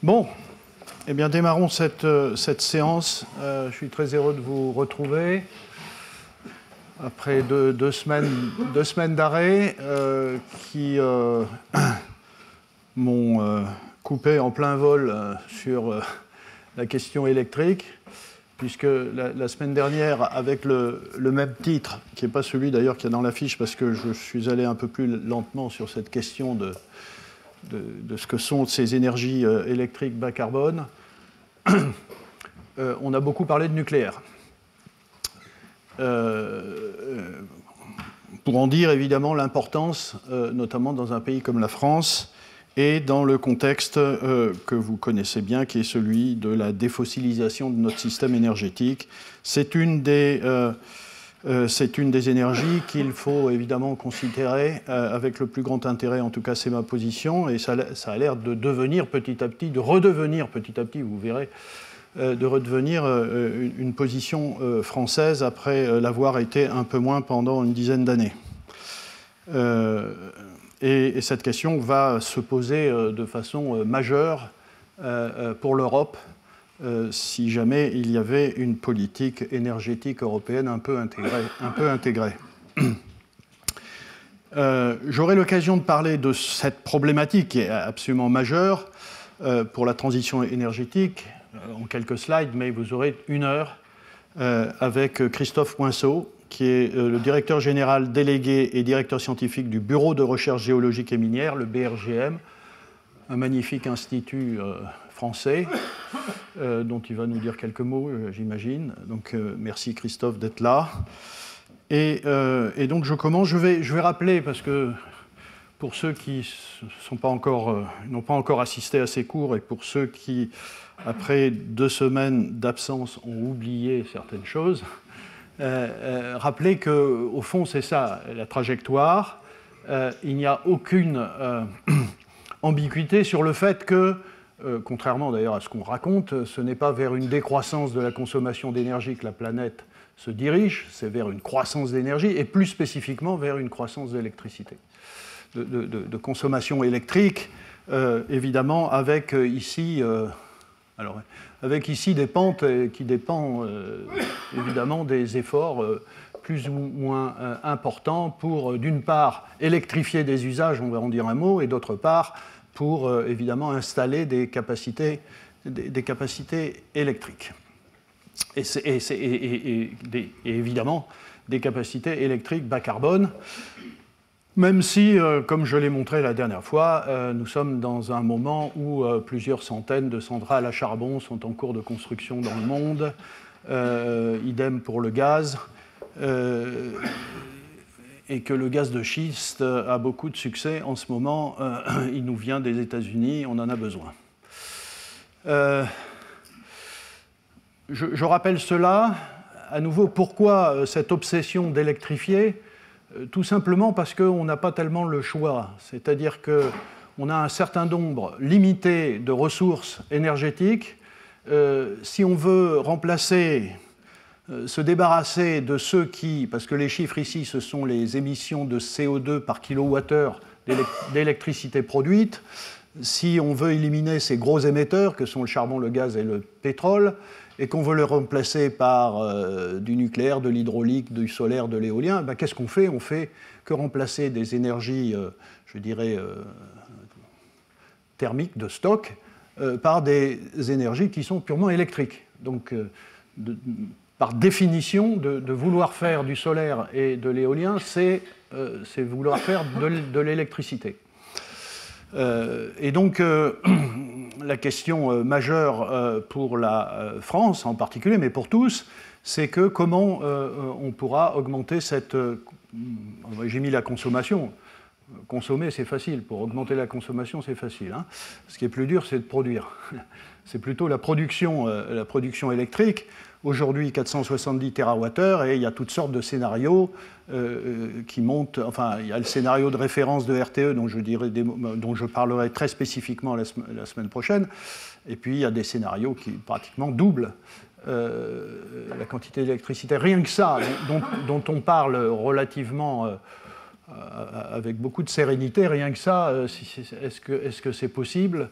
Bon, eh bien, démarrons cette séance. Je suis très heureux de vous retrouver après deux semaines d'arrêt qui m'ont coupé en plein vol sur la question électrique, puisque la semaine dernière, avec le même titre, qui n'est pas celui d'ailleurs qu'il y a dans l'affiche, parce que je suis allé un peu plus lentement sur cette question de ce que sont ces énergies électriques bas carbone, on a beaucoup parlé de nucléaire. Pour en dire évidemment l'importance, notamment dans un pays comme la France, et dans le contexte que vous connaissez bien, qui est celui de la défossilisation de notre système énergétique. C'est une des énergies qu'il faut évidemment considérer avec le plus grand intérêt, en tout cas c'est ma position, et ça a l'air de devenir petit à petit, de redevenir petit à petit, vous verrez, de redevenir une position française après l'avoir été un peu moins pendant une dizaine d'années. Et cette question va se poser de façon majeure pour l'Europe si jamais il y avait une politique énergétique européenne un peu intégrée. J'aurai l'occasion de parler de cette problématique qui est absolument majeure pour la transition énergétique en quelques slides, mais vous aurez une heure avec Christophe Poinceau, qui est le directeur général délégué et directeur scientifique du Bureau de recherche géologique et minière, le BRGM, un magnifique institut français, dont il va nous dire quelques mots, j'imagine. Donc merci Christophe d'être là. Et donc je commence, je vais rappeler, parce que pour ceux qui n'ont pas encore assisté à ces cours, et pour ceux qui, après 2 semaines d'absence, ont oublié certaines choses, rappeler qu'au fond, c'est ça, la trajectoire. Il n'y a aucune ambiguïté sur le fait que, contrairement d'ailleurs à ce qu'on raconte, ce n'est pas vers une décroissance de la consommation d'énergie que la planète se dirige, c'est vers une croissance d'énergie, et plus spécifiquement vers une croissance d'électricité, de consommation électrique, évidemment, avec ici des pentes qui dépendent évidemment des efforts plus ou moins importants pour, d'une part, électrifier des usages, on va en dire un mot, et d'autre part, pour évidemment installer des capacités électriques. Et évidemment, des capacités électriques bas carbone, même si, comme je l'ai montré la dernière fois, nous sommes dans un moment où plusieurs centaines de centrales à charbon sont en cours de construction dans le monde, idem pour le gaz, et que le gaz de schiste a beaucoup de succès en ce moment. Il nous vient des États-Unis, on en a besoin. Je rappelle cela, à nouveau, pourquoi cette obsession d'électrifier ? Tout simplement parce qu'on n'a pas tellement le choix. C'est-à-dire qu'on a un certain nombre limité de ressources énergétiques. Si on veut remplacer, se débarrasser de ceux qui, parce que les chiffres ici, ce sont les émissions de CO2 par kilowattheure d'électricité produite, si on veut éliminer ces gros émetteurs que sont le charbon, le gaz et le pétrole, et qu'on veut le remplacer par du nucléaire, de l'hydraulique, du solaire, de l'éolien, ben, qu'est-ce qu'on fait ? On fait que remplacer des énergies, je dirais, thermiques, de stock, par des énergies qui sont purement électriques. Donc, par définition, de vouloir faire du solaire et de l'éolien, c'est vouloir faire de l'électricité. Et donc, la question majeure pour la France en particulier, mais pour tous, c'est que comment on pourra augmenter cette... J'ai mis la consommation. Consommer, c'est facile. Pour augmenter la consommation, c'est facile. Hein. Ce qui est plus dur, c'est de produire. C'est plutôt la production électrique. Aujourd'hui, 470 TWh, et il y a toutes sortes de scénarios qui montent. Enfin, il y a le scénario de référence de RTE, dont je parlerai très spécifiquement la semaine prochaine. Et puis, il y a des scénarios qui pratiquement doublent la quantité d'électricité. Rien que ça, dont on parle relativement avec beaucoup de sérénité, rien que ça, est-ce que c'est possible ?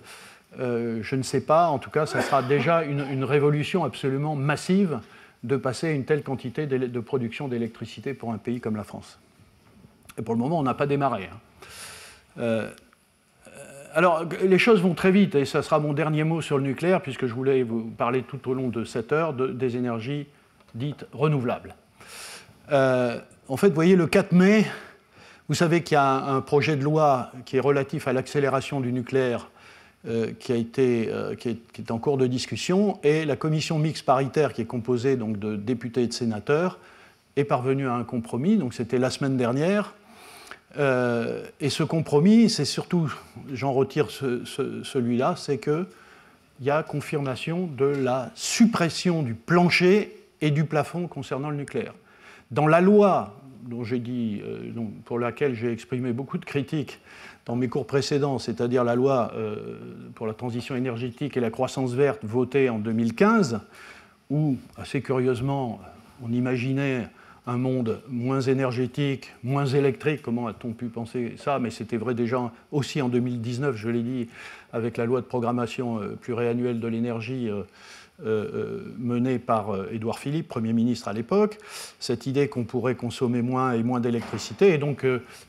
je ne sais pas, en tout cas, ça sera déjà une révolution absolument massive de passer une telle quantité de production d'électricité pour un pays comme la France. Et pour le moment, on n'a pas démarré. Alors, les choses vont très vite, et ça sera mon dernier mot sur le nucléaire, puisque je voulais vous parler tout au long de cette heure des énergies dites renouvelables. En fait, vous voyez, le 4 mai, vous savez qu'il y a un projet de loi qui est relatif à l'accélération du nucléaire qui est en cours de discussion, et la commission mixte paritaire, qui est composée donc de députés et de sénateurs, est parvenue à un compromis, donc c'était la semaine dernière. Et ce compromis, c'est surtout, j'en retire celui-là, c'est qu'il y a confirmation de la suppression du plancher et du plafond concernant le nucléaire. Dans la loi dont j'ai dit, pour laquelle j'ai exprimé beaucoup de critiques dans mes cours précédents, c'est-à-dire la loi pour la transition énergétique et la croissance verte votée en 2015, où, assez curieusement, on imaginait un monde moins énergétique, moins électrique, comment a-t-on pu penser ça? Mais c'était vrai déjà aussi en 2019, je l'ai dit, avec la loi de programmation pluriannuelle de l'énergie menée par Édouard Philippe, Premier ministre à l'époque, cette idée qu'on pourrait consommer moins et moins d'électricité, et donc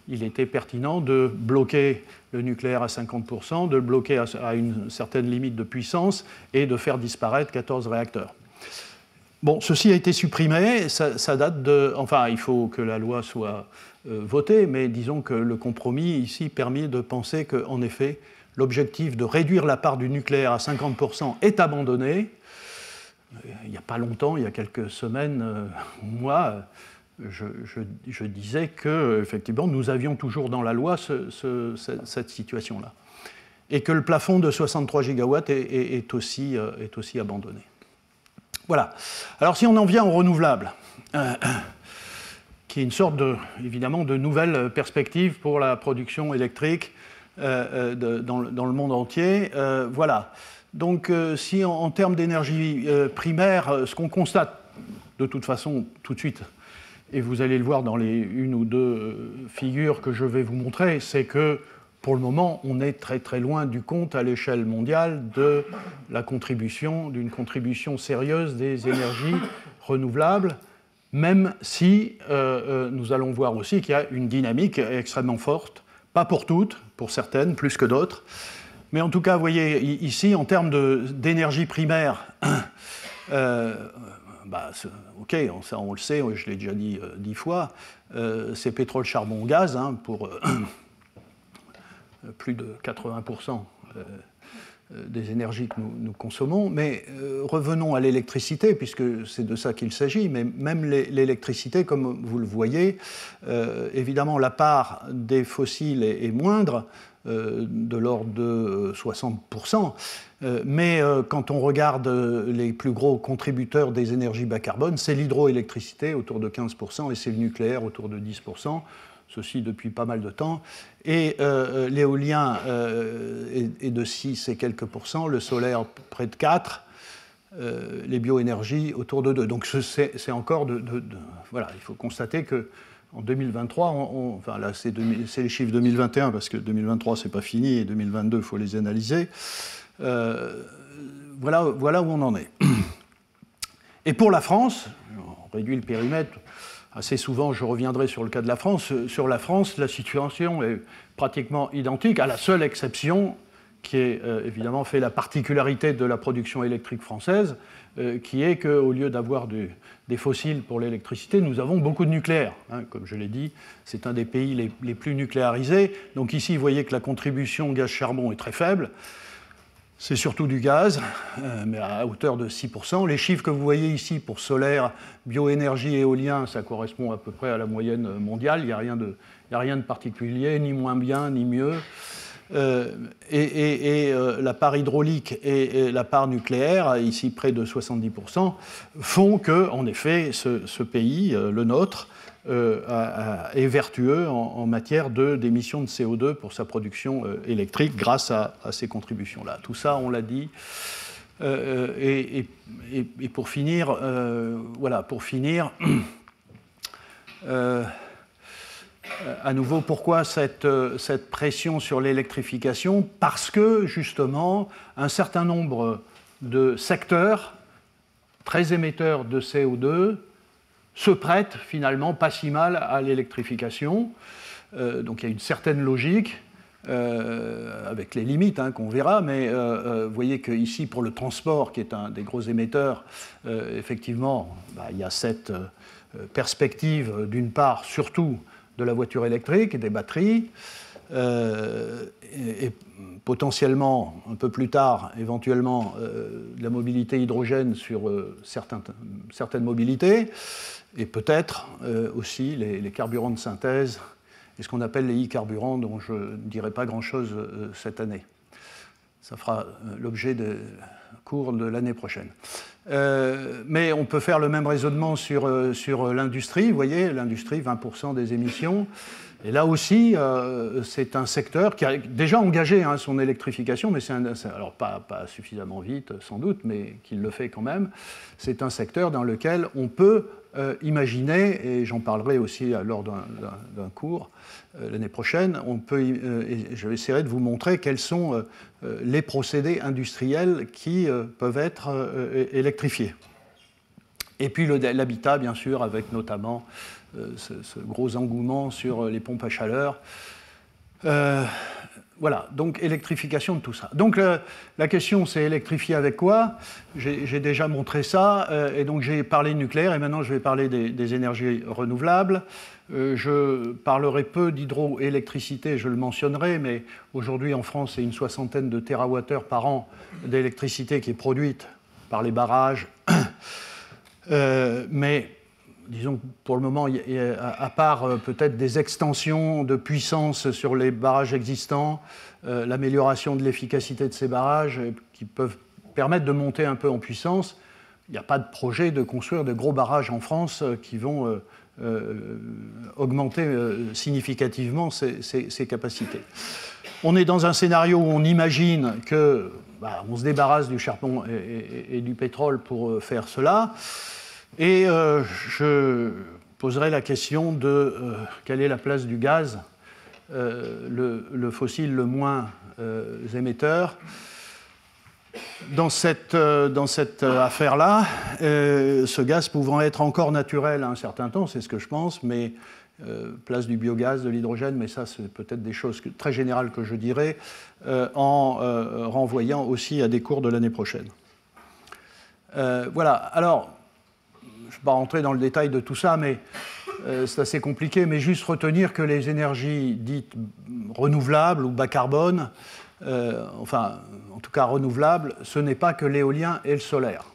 il était pertinent de bloquer le nucléaire à 50%, de le bloquer à une certaine limite de puissance, et de faire disparaître 14 réacteurs. Bon, ceci a été supprimé, ça date de... Enfin, il faut que la loi soit votée, mais disons que le compromis ici permet de penser qu'en effet, l'objectif de réduire la part du nucléaire à 50% est abandonné. Il n'y a pas longtemps, il y a quelques semaines, mois, je disais qu'effectivement, nous avions toujours dans la loi cette situation-là. Et que le plafond de 63 gigawatts est aussi abandonné. Voilà. Alors si on en vient aux renouvelables, qui est une sorte évidemment de nouvelle perspective pour la production électrique dans le monde entier, voilà. Donc si en termes d'énergie primaire, ce qu'on constate de toute façon tout de suite, et vous allez le voir dans les une ou deux figures que je vais vous montrer, c'est que pour le moment, on est très très loin du compte à l'échelle mondiale d'une contribution sérieuse des énergies renouvelables, même si nous allons voir aussi qu'il y a une dynamique extrêmement forte, pas pour toutes, pour certaines, plus que d'autres. Mais en tout cas, vous voyez, ici, en termes d'énergie primaire, ok, ça on le sait, je l'ai déjà dit 10 fois, c'est pétrole, charbon, gaz, pour plus de 80% des énergies que nous consommons. Mais revenons à l'électricité, puisque c'est de ça qu'il s'agit. Mais même l'électricité, comme vous le voyez, évidemment, la part des fossiles est moindre, de l'ordre de 60%. Mais quand on regarde les plus gros contributeurs des énergies bas carbone, c'est l'hydroélectricité, autour de 15%, et c'est le nucléaire, autour de 10%. Ceci depuis pas mal de temps. Et l'éolien est de 6 et quelques pourcents, le solaire près de 4, les bioénergies autour de 2. Donc c'est encore voilà, il faut constater qu'en 2023, enfin là c'est les chiffres 2021, parce que 2023 c'est pas fini, et 2022 il faut les analyser. Voilà où on en est. Et pour la France, on réduit le périmètre. Assez souvent, je reviendrai sur le cas de la France. Sur la France, la situation est pratiquement identique, à la seule exception qui est évidemment fait la particularité de la production électrique française, qui est qu'au lieu d'avoir des fossiles pour l'électricité, nous avons beaucoup de nucléaire. Comme je l'ai dit, c'est un des pays les plus nucléarisés. Donc ici, vous voyez que la contribution gaz-charbon est très faible. C'est surtout du gaz, mais à hauteur de 6%. Les chiffres que vous voyez ici pour solaire, bioénergie et éolien, ça correspond à peu près à la moyenne mondiale. Il n'y a rien de particulier, ni moins bien, ni mieux. La part hydraulique et la part nucléaire, ici près de 70%, font que, en effet, ce pays, le nôtre, est vertueux en matière d'émissions de CO2 pour sa production électrique grâce à ces contributions-là. Tout ça, on l'a dit. Et pour finir, voilà, à nouveau, pourquoi cette pression sur l'électrification? Parce que, justement, un certain nombre de secteurs très émetteurs de CO2 se prêtent finalement pas si mal à l'électrification. Donc il y a une certaine logique, avec les limites qu'on verra, mais vous voyez qu'ici, pour le transport, qui est un des gros émetteurs, effectivement, il y a cette perspective, d'une part, surtout de la voiture électrique et des batteries, et potentiellement, un peu plus tard, éventuellement, de la mobilité hydrogène sur certaines mobilités, et peut-être aussi les carburants de synthèse et ce qu'on appelle les e-carburants, dont je ne dirai pas grand-chose cette année. Ça fera l'objet de cours de l'année prochaine. Mais on peut faire le même raisonnement sur l'industrie. Vous voyez, l'industrie, 20% des émissions. Et là aussi, c'est un secteur qui a déjà engagé son électrification, mais alors pas suffisamment vite, sans doute, mais qui le fait quand même. C'est un secteur dans lequel on peut imaginer, et j'en parlerai aussi lors d'un cours l'année prochaine, je essaierai de vous montrer quels sont les procédés industriels qui peuvent être électrifiés. Et puis l'habitat, bien sûr, avec notamment ce gros engouement sur les pompes à chaleur. Voilà, donc électrification de tout ça. Donc la question, c'est électrifier avec quoi? J'ai déjà montré ça, et donc j'ai parlé nucléaire, et maintenant je vais parler des énergies renouvelables. Je parlerai peu d'hydroélectricité, je le mentionnerai, mais aujourd'hui en France, c'est une 60aine de térawattheures par an d'électricité qui est produite par les barrages. Mais disons que pour le moment, à part peut-être des extensions de puissance sur les barrages existants, l'amélioration de l'efficacité de ces barrages qui peuvent permettre de monter un peu en puissance, il n'y a pas de projet de construire de gros barrages en France qui vont augmenter significativement ces capacités. On est dans un scénario où on imagine que on se débarrasse du charbon et du pétrole pour faire cela. Et je poserai la question de quelle est la place du gaz, le fossile le moins émetteur. Dans cette affaire-là, ce gaz pouvant être encore naturel à un certain temps, c'est ce que je pense, mais place du biogaz, de l'hydrogène, mais ça c'est peut-être des choses très générales que je dirais, en renvoyant aussi à des cours de l'année prochaine. Voilà, alors, je ne vais pas rentrer dans le détail de tout ça, mais c'est assez compliqué, mais juste retenir que les énergies dites renouvelables ou bas carbone, enfin, en tout cas renouvelables, ce n'est pas que l'éolien et le solaire.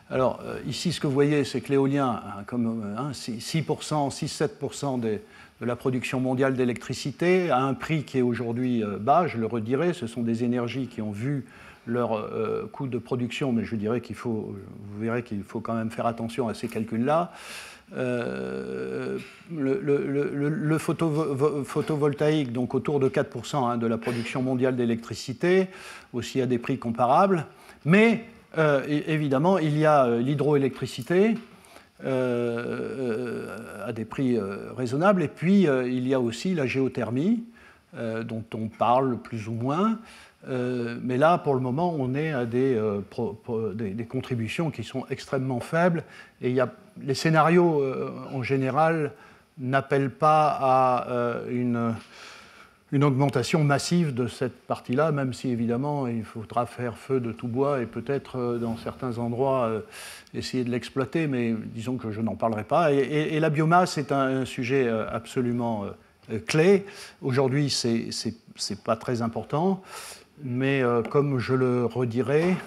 Alors, ici, ce que vous voyez, c'est que l'éolien, comme 6-7% de la production mondiale d'électricité, à un prix qui est aujourd'hui bas, je le redirai, ce sont des énergies qui ont vu leur coût de production, mais je dirais vous verrez qu'il faut quand même faire attention à ces calculs-là. Le photovoltaïque, donc autour de 4% de la production mondiale d'électricité, aussi à des prix comparables. Mais évidemment, il y a l'hydroélectricité à des prix raisonnables, et puis il y a aussi la géothermie, dont on parle plus ou moins. Mais là, pour le moment, on est à des contributions qui sont extrêmement faibles. Et les scénarios, en général, n'appellent pas à une augmentation massive de cette partie-là, même si, évidemment, il faudra faire feu de tout bois et peut-être, dans certains endroits, essayer de l'exploiter. Mais disons que je n'en parlerai pas. Et la biomasse est un sujet absolument clé. Aujourd'hui, c'est pas très important. Mais comme je le redirai,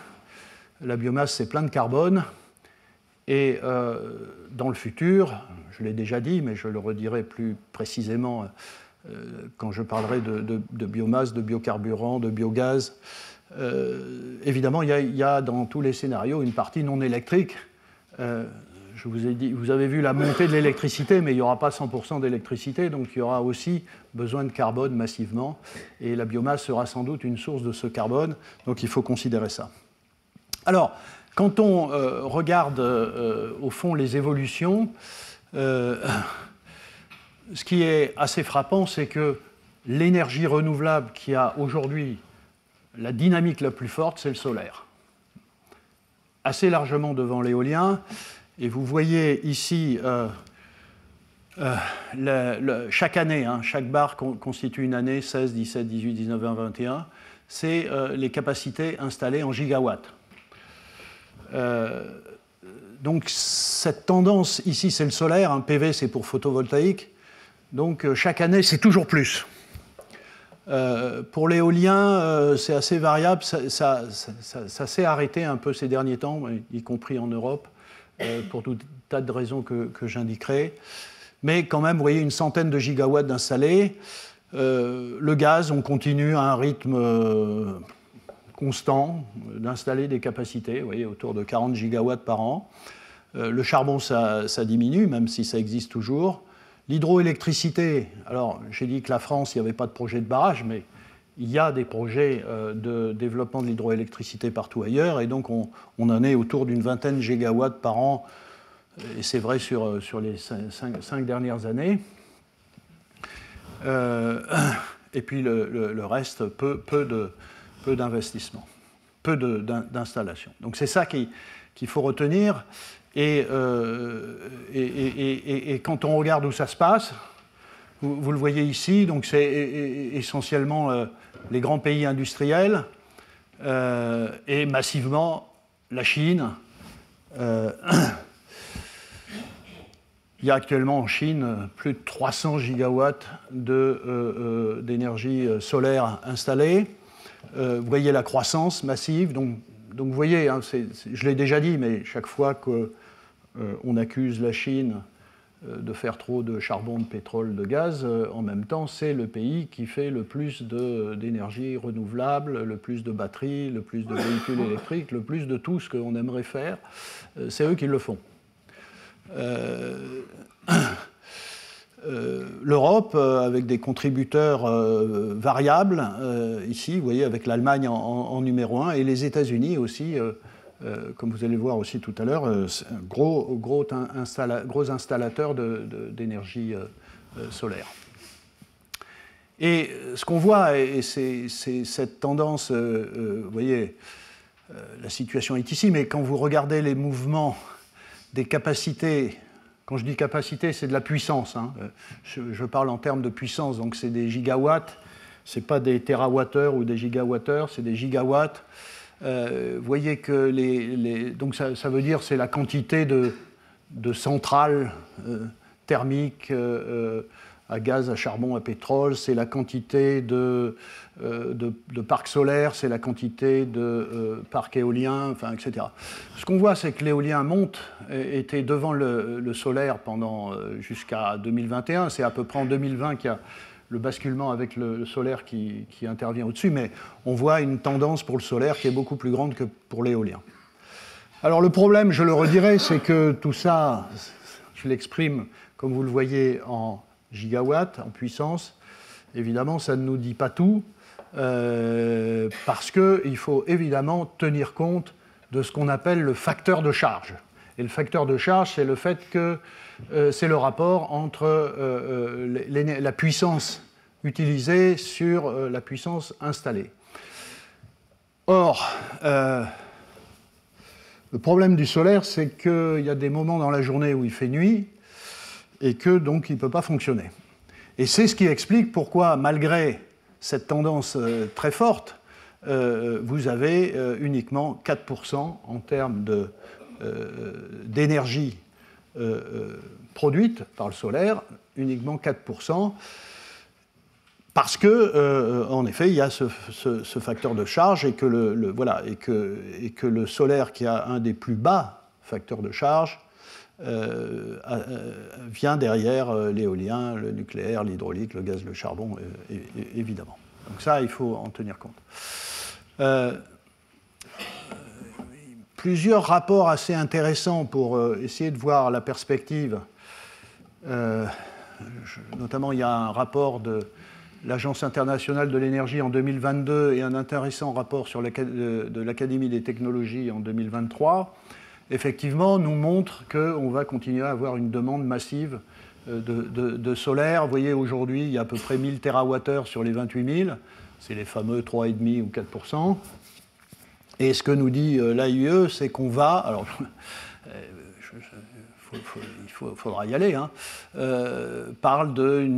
la biomasse, c'est plein de carbone. Et dans le futur, je l'ai déjà dit, mais je le redirai plus précisément quand je parlerai de biomasse, de biocarburant, de biogaz. Évidemment, il y a dans tous les scénarios une partie non électrique. Je vous ai dit, vous avez vu la montée de l'électricité, mais il n'y aura pas 100% d'électricité, donc il y aura aussi besoin de carbone massivement, et la biomasse sera sans doute une source de ce carbone, donc il faut considérer ça. Alors, quand on regarde au fond les évolutions, ce qui est assez frappant, c'est que l'énergie renouvelable qui a aujourd'hui la dynamique la plus forte, c'est le solaire. Assez largement devant l'éolien. Et vous voyez ici, chaque année, chaque barre constitue une année, 16, 17, 18, 19, 20, 21, c'est les capacités installées en gigawatts. Donc cette tendance, ici c'est le solaire, un PV c'est pour photovoltaïque, donc chaque année c'est toujours plus. Pour l'éolien, c'est assez variable, ça s'est arrêté un peu ces derniers temps, y compris en Europe, pour tout un tas de raisons que j'indiquerai. Mais quand même, vous voyez, une centaine de gigawatts d'installés. Le gaz, on continue à un rythme constant d'installer des capacités, vous voyez, autour de 40 gigawatts par an. Le charbon, ça diminue, même si ça existe toujours. L'hydroélectricité, alors j'ai dit que la France, il n'y avait pas de projet de barrage, mais il y a des projets de développement de l'hydroélectricité partout ailleurs, et donc on en est autour d'une vingtaine de gigawatts par an, et c'est vrai sur les 5 dernières années. Et puis le reste, peu d'investissement, peu d'installation. Donc c'est ça qu'il faut retenir. Et quand on regarde où ça se passe, vous le voyez ici, donc c'est essentiellement les grands pays industriels et massivement la Chine. Il y a actuellement en Chine plus de 300 gigawatts d'énergie solaire installée. Vous voyez la croissance massive. Donc vous voyez, je l'ai déjà dit, mais chaque fois qu'on accuse la Chine de faire trop de charbon, de pétrole, de gaz, en même temps, c'est le pays qui fait le plus d'énergie renouvelable, le plus de batteries, le plus de véhicules électriques, le plus de tout ce qu'on aimerait faire. C'est eux qui le font. L'Europe, avec des contributeurs variables, ici, vous voyez, avec l'Allemagne en numéro 1, et les États-Unis aussi, comme vous allez voir aussi tout à l'heure, gros installateurs d'énergie solaire. Et ce qu'on voit, et c'est cette tendance, vous voyez, la situation est ici, mais quand vous regardez les mouvements des capacités, quand je dis capacité, c'est de la puissance, je parle en termes de puissance, donc c'est des gigawatts, ce n'est pas des térawattheures ou des gigawattheures, c'est des gigawatts. Vous voyez que donc ça veut dire c'est la quantité de centrales thermiques à gaz, à charbon, à pétrole, c'est la quantité de parcs solaires, c'est la quantité de parcs éoliens, enfin, etc. Ce qu'on voit, c'est que l'éolien monte, était devant le solaire jusqu'à 2021. C'est à peu près en 2020 qu'il y a le basculement avec le solaire qui intervient au-dessus, mais on voit une tendance pour le solaire qui est beaucoup plus grande que pour l'éolien. Alors le problème, je le redirai, c'est que tout ça, je l'exprime, comme vous le voyez, en gigawatts, en puissance. Évidemment, ça ne nous dit pas tout, parce qu'il faut évidemment tenir compte de ce qu'on appelle le facteur de charge. Et le facteur de charge, c'est le fait que c'est le rapport entre la puissance utilisée sur la puissance installée. Or, le problème du solaire, c'est qu'il y a des moments dans la journée où il fait nuit et que donc il ne peut pas fonctionner. Et c'est ce qui explique pourquoi, malgré cette tendance très forte, vous avez uniquement 4% en termes d'énergie produite par le solaire, uniquement 4%, parce que, en effet, il y a ce facteur de charge et que le solaire, qui a un des plus bas facteurs de charge, vient derrière l'éolien, le nucléaire, l'hydraulique, le gaz, le charbon, évidemment. Donc ça, il faut en tenir compte. Plusieurs rapports assez intéressants pour essayer de voir la perspective. Notamment, il y a un rapport de l'Agence internationale de l'énergie en 2022 et un intéressant rapport de l'Académie des technologies en 2023, effectivement, nous montrent qu'on va continuer à avoir une demande massive de solaire. Vous voyez, aujourd'hui, il y a à peu près 1000 TWh sur les 28 000. C'est les fameux 3,5 ou 4%. Et ce que nous dit l'AIE, c'est qu'on va... Alors, il faudra y aller, hein, parle de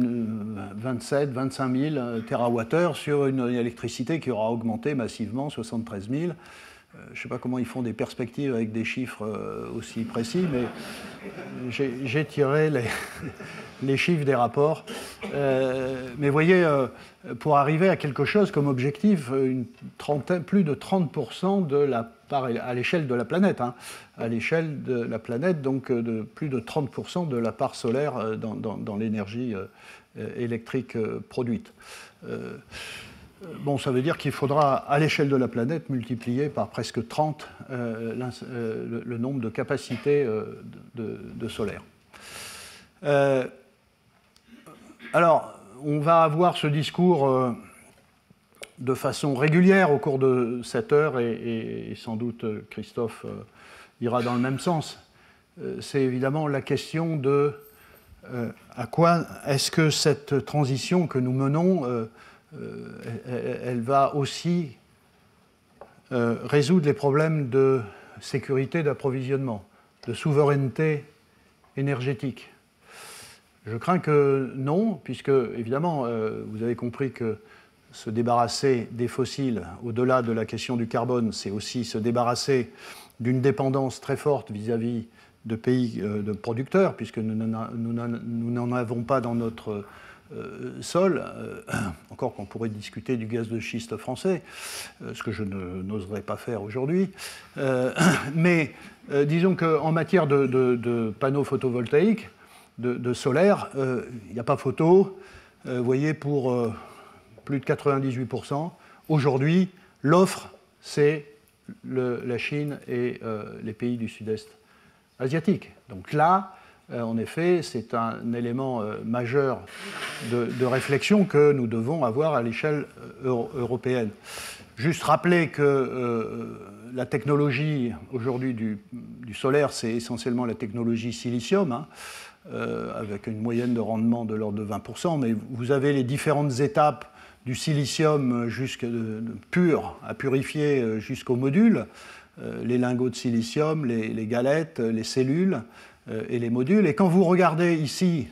27-25 000 TWh sur une électricité qui aura augmenté massivement, 73 000. Je ne sais pas comment ils font des perspectives avec des chiffres aussi précis, mais j'ai tiré les chiffres des rapports. Mais vous voyez, pour arriver à quelque chose comme objectif, plus de 30% de la part à l'échelle de la planète, hein, à l'échelle de la planète, donc de plus de 30% de la part solaire dans l'énergie électrique produite. Bon, ça veut dire qu'il faudra, à l'échelle de la planète, multiplier par presque 30 le nombre de capacités de solaire. Alors, on va avoir ce discours de façon régulière au cours de cette heure, et sans doute Christophe ira dans le même sens. C'est évidemment la question de à quoi est-ce que cette transition que nous menons elle va aussi résoudre les problèmes de sécurité d'approvisionnement, de souveraineté énergétique. Je crains que non, puisque, évidemment, vous avez compris que se débarrasser des fossiles, au-delà de la question du carbone, c'est aussi se débarrasser d'une dépendance très forte vis-à-vis de pays de producteurs, puisque nous n'en avons pas dans notre sol, encore qu'on pourrait discuter du gaz de schiste français, ce que je n'oserais pas faire aujourd'hui. Mais disons qu'en matière de panneaux photovoltaïques, de solaire, il n'y a pas photo. Vous voyez, pour plus de 98%, aujourd'hui, l'offre, c'est la Chine et les pays du sud-est asiatique. Donc là, en effet, c'est un élément majeur de réflexion que nous devons avoir à l'échelle européenne. Juste rappeler que la technologie aujourd'hui du solaire, c'est essentiellement la technologie silicium, hein, avec une moyenne de rendement de l'ordre de 20%, mais vous avez les différentes étapes du silicium pur à purifier jusqu'au module, les lingots de silicium, les galettes, les cellules, et les modules. Et quand vous regardez ici,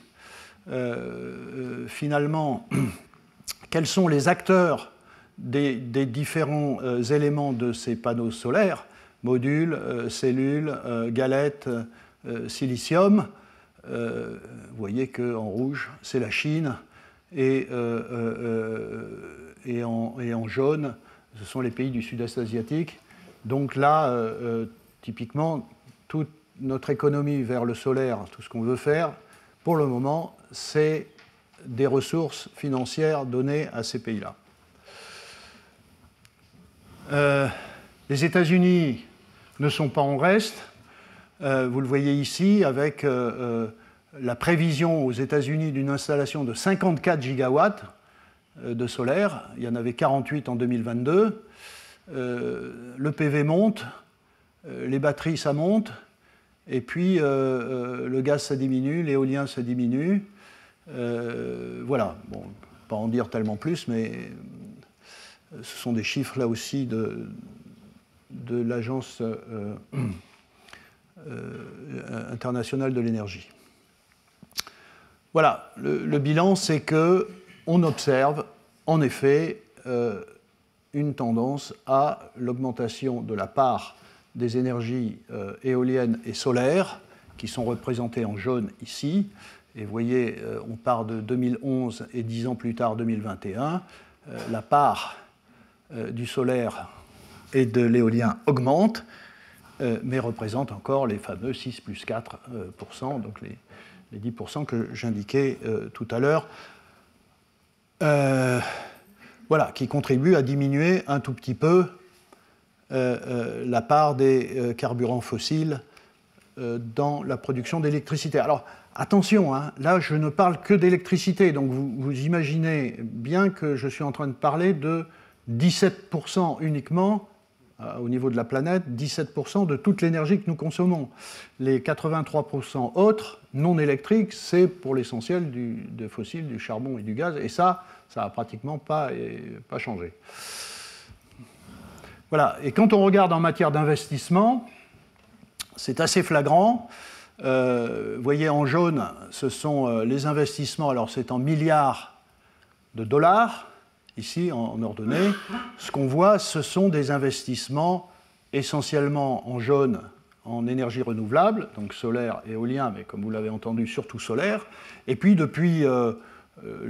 finalement, quels sont les acteurs des différents éléments de ces panneaux solaires, modules, cellules, galettes, silicium, vous voyez qu'en rouge, c'est la Chine, et en jaune, ce sont les pays du sud-est asiatique. Donc là, typiquement, toute notre économie vers le solaire, tout ce qu'on veut faire, pour le moment, c'est des ressources financières données à ces pays-là. Les États-Unis ne sont pas en reste. Vous le voyez ici, avec la prévision aux États-Unis d'une installation de 54 gigawatts de solaire. Il y en avait 48 en 2022. Le PV monte, les batteries, ça monte. Et puis, le gaz, ça diminue, l'éolien, ça diminue. Voilà, bon, pas en dire tellement plus, mais ce sont des chiffres, là aussi, de l'Agence internationale de l'énergie. Voilà, le bilan, c'est qu'on observe, en effet, une tendance à l'augmentation de la part des énergies éoliennes et solaires, qui sont représentées en jaune ici. Et vous voyez, on part de 2011 et 10 ans plus tard, 2021. La part du solaire et de l'éolien augmente, mais représente encore les fameux 6 plus 4%, donc les 10% que j'indiquais tout à l'heure. Voilà, qui contribuent à diminuer un tout petit peu la part des carburants fossiles dans la production d'électricité. Alors, attention, hein, là, je ne parle que d'électricité, donc vous imaginez bien que je suis en train de parler de 17% uniquement au niveau de la planète 17% de toute l'énergie que nous consommons. Les 83% autres, non électriques, c'est pour l'essentiel de fossiles, du charbon et du gaz, et ça n'a pratiquement pas changé. Voilà, et quand on regarde en matière d'investissement, c'est assez flagrant. Vous voyez en jaune, ce sont les investissements, alors c'est en milliards de dollars, ici en ordonnée. Ce qu'on voit, ce sont des investissements essentiellement en jaune en énergie renouvelable, donc solaire, éolien, mais comme vous l'avez entendu, surtout solaire. Et puis depuis le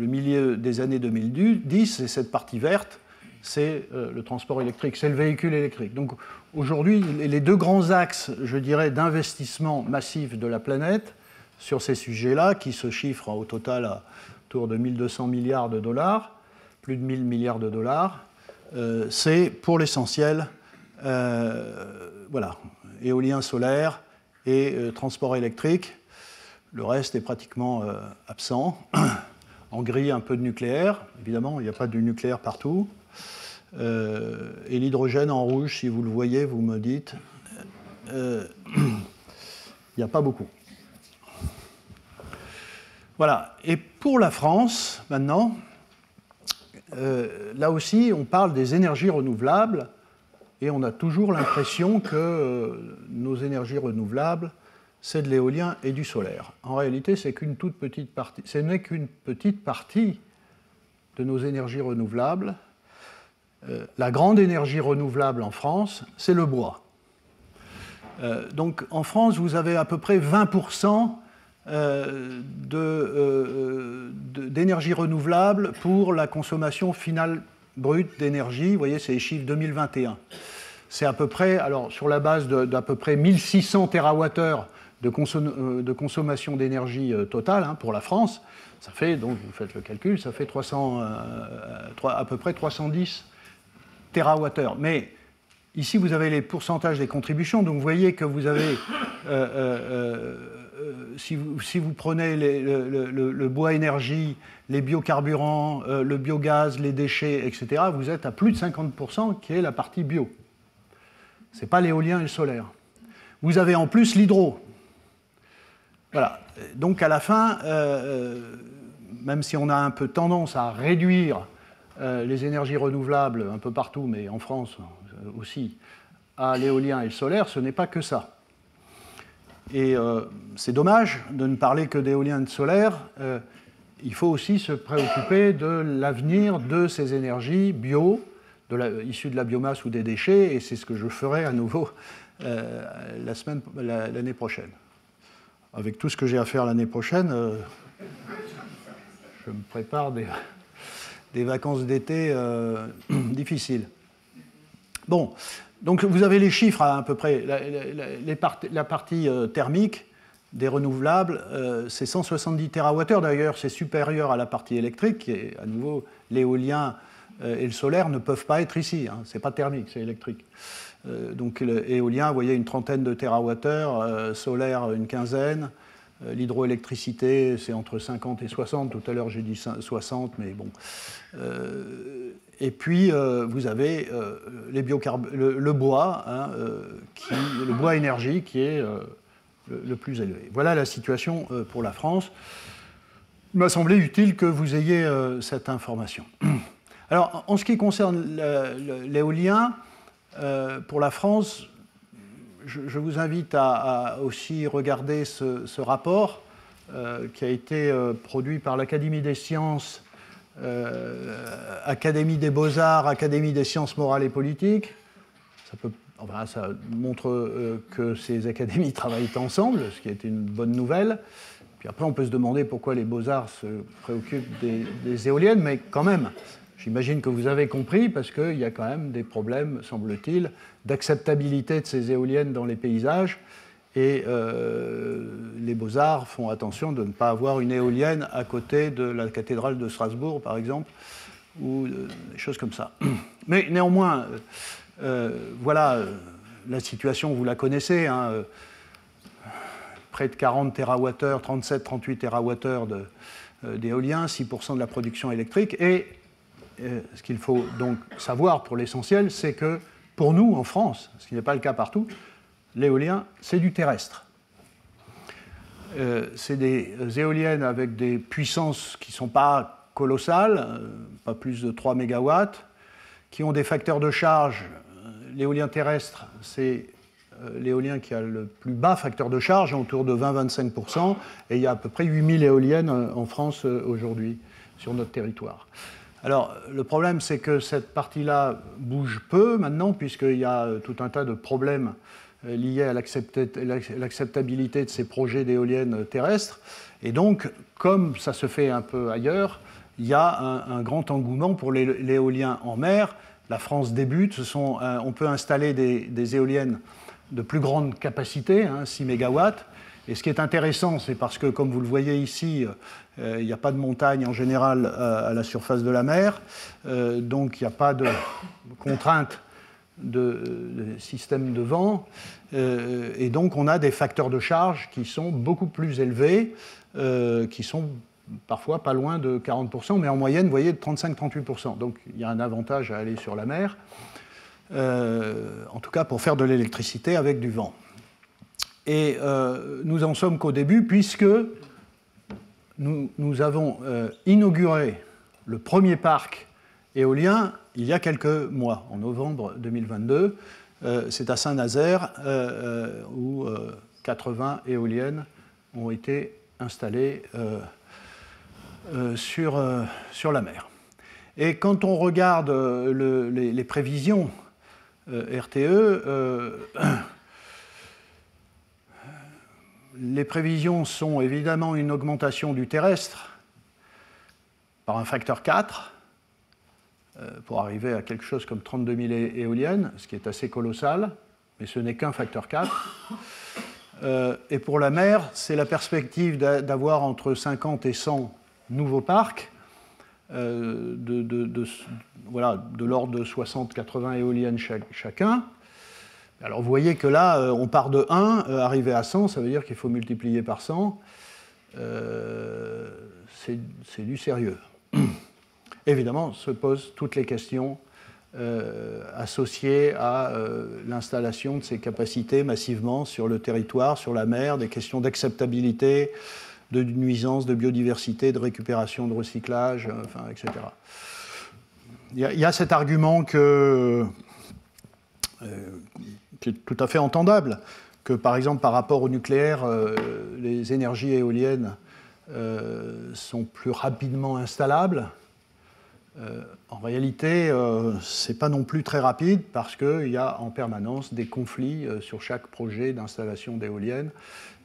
milieu des années 2010, c'est cette partie verte, c'est le transport électrique, c'est le véhicule électrique. Donc aujourd'hui, les deux grands axes, je dirais, d'investissement massif de la planète sur ces sujets-là, qui se chiffrent au total autour de 1200 milliards de dollars, plus de 1000 milliards de dollars, c'est pour l'essentiel voilà, éolien, solaire et transport électrique. Le reste est pratiquement absent. En gris, un peu de nucléaire. Évidemment, il n'y a pas de nucléaire partout. Et l'hydrogène en rouge, si vous le voyez, vous me dites, il n'y a pas beaucoup. Voilà. Et pour la France, maintenant, là aussi, on parle des énergies renouvelables et on a toujours l'impression que nos énergies renouvelables, c'est de l'éolien et du solaire. En réalité, c'est qu'une toute petite partie. Ce n'est qu'une petite partie de nos énergies renouvelables. La grande énergie renouvelable en France, c'est le bois. Donc en France, vous avez à peu près 20% d'énergie renouvelable pour la consommation finale brute d'énergie. Vous voyez, c'est les chiffres 2021. C'est à peu près, alors sur la base d'à peu près 1600 TWh de consommation d'énergie totale pour la France. Ça fait, donc vous faites le calcul, ça fait à peu près 310 TWh. Mais ici, vous avez les pourcentages des contributions. Donc vous voyez que vous avez, si vous prenez le bois énergie, les biocarburants, le biogaz, les déchets, etc., vous êtes à plus de 50% qui est la partie bio. Ce n'est pas l'éolien et le solaire. Vous avez en plus l'hydro. Voilà. Donc à la fin, même si on a un peu tendance à réduire les énergies renouvelables un peu partout, mais en France aussi, à l'éolien et le solaire, ce n'est pas que ça. Et c'est dommage de ne parler que d'éolien et de solaire. Il faut aussi se préoccuper de l'avenir de ces énergies bio, issues de la biomasse ou des déchets, et c'est ce que je ferai à nouveau l'année prochaine. Avec tout ce que j'ai à faire l'année prochaine, je me prépare des vacances d'été difficiles. Bon, donc vous avez les chiffres à peu près. La partie thermique des renouvelables, c'est 170 TWh. D'ailleurs, c'est supérieur à la partie électrique. Et à nouveau, l'éolien et le solaire ne peuvent pas être ici. Ce n'est pas thermique, c'est électrique. Donc l'éolien, vous voyez, une trentaine de TWh, solaire une quinzaine. L'hydroélectricité, c'est entre 50 et 60. Tout à l'heure, j'ai dit 60, mais bon. Et puis, vous avez le bois, le bois énergie qui est le plus élevé. Voilà la situation pour la France. Il m'a semblé utile que vous ayez cette information. Alors, en ce qui concerne l'éolien, pour la France, je vous invite à aussi regarder ce rapport qui a été produit par l'Académie des sciences, Académie des beaux-arts, Académie des sciences morales et politiques. Ça montre que ces académies travaillent ensemble, ce qui est une bonne nouvelle. Puis après, on peut se demander pourquoi les beaux-arts se préoccupent des éoliennes, mais quand même, j'imagine que vous avez compris, parce qu'il y a quand même des problèmes, semble-t-il, d'acceptabilité de ces éoliennes dans les paysages. Et les Beaux-Arts font attention de ne pas avoir une éolienne à côté de la cathédrale de Strasbourg, par exemple, ou des choses comme ça. Mais néanmoins, voilà, la situation, vous la connaissez, près de 40 TWh, 37-38 TWh d'éolien, 6% de la production électrique. Et ce qu'il faut donc savoir pour l'essentiel, c'est que pour nous, en France, ce qui n'est pas le cas partout, l'éolien, c'est du terrestre. C'est des éoliennes avec des puissances qui ne sont pas colossales, pas plus de 3 MW, qui ont des facteurs de charge. L'éolien terrestre, c'est l'éolien qui a le plus bas facteur de charge, autour de 20-25%, et il y a à peu près 8000 éoliennes en France aujourd'hui, sur notre territoire. Alors, le problème, c'est que cette partie-là bouge peu maintenant, puisqu'il y a tout un tas de problèmes liés à l'acceptabilité de ces projets d'éoliennes terrestres. Et donc, comme ça se fait un peu ailleurs, il y a un grand engouement pour l'éolien en mer. La France débute. On peut installer des éoliennes de plus grande capacité, 6 MW. Et ce qui est intéressant, c'est parce que, comme vous le voyez ici, il n'y a pas de montagne en général à la surface de la mer, donc il n'y a pas de contrainte de système de vent, et donc on a des facteurs de charge qui sont beaucoup plus élevés, qui sont parfois pas loin de 40%, mais en moyenne, vous voyez, de 35-38%. Donc il y a un avantage à aller sur la mer, en tout cas pour faire de l'électricité avec du vent. Et nous en sommes qu'au début, puisque nous avons inauguré le premier parc éolien il y a quelques mois, en novembre 2022. C'est à Saint-Nazaire, où 80 éoliennes ont été installées sur la mer. Et quand on regarde les prévisions RTE, les prévisions sont évidemment une augmentation du terrestre par un facteur 4 pour arriver à quelque chose comme 32 000 éoliennes, ce qui est assez colossal, mais ce n'est qu'un facteur 4. Et pour la mer, c'est la perspective d'avoir entre 50 et 100 nouveaux parcs, de l'ordre de 60-80 éoliennes chacun. Alors vous voyez que là, on part de 1, arriver à 100, ça veut dire qu'il faut multiplier par 100. C'est du sérieux. Évidemment, se posent toutes les questions associées à l'installation de ces capacités massivement sur le territoire, sur la mer, des questions d'acceptabilité, de nuisances, de biodiversité, de récupération, de recyclage, etc. Il y a cet argument qui est tout à fait entendable, que par exemple par rapport au nucléaire, les énergies éoliennes sont plus rapidement installables. En réalité, ce n'est pas non plus très rapide parce qu'il y a en permanence des conflits sur chaque projet d'installation d'éoliennes,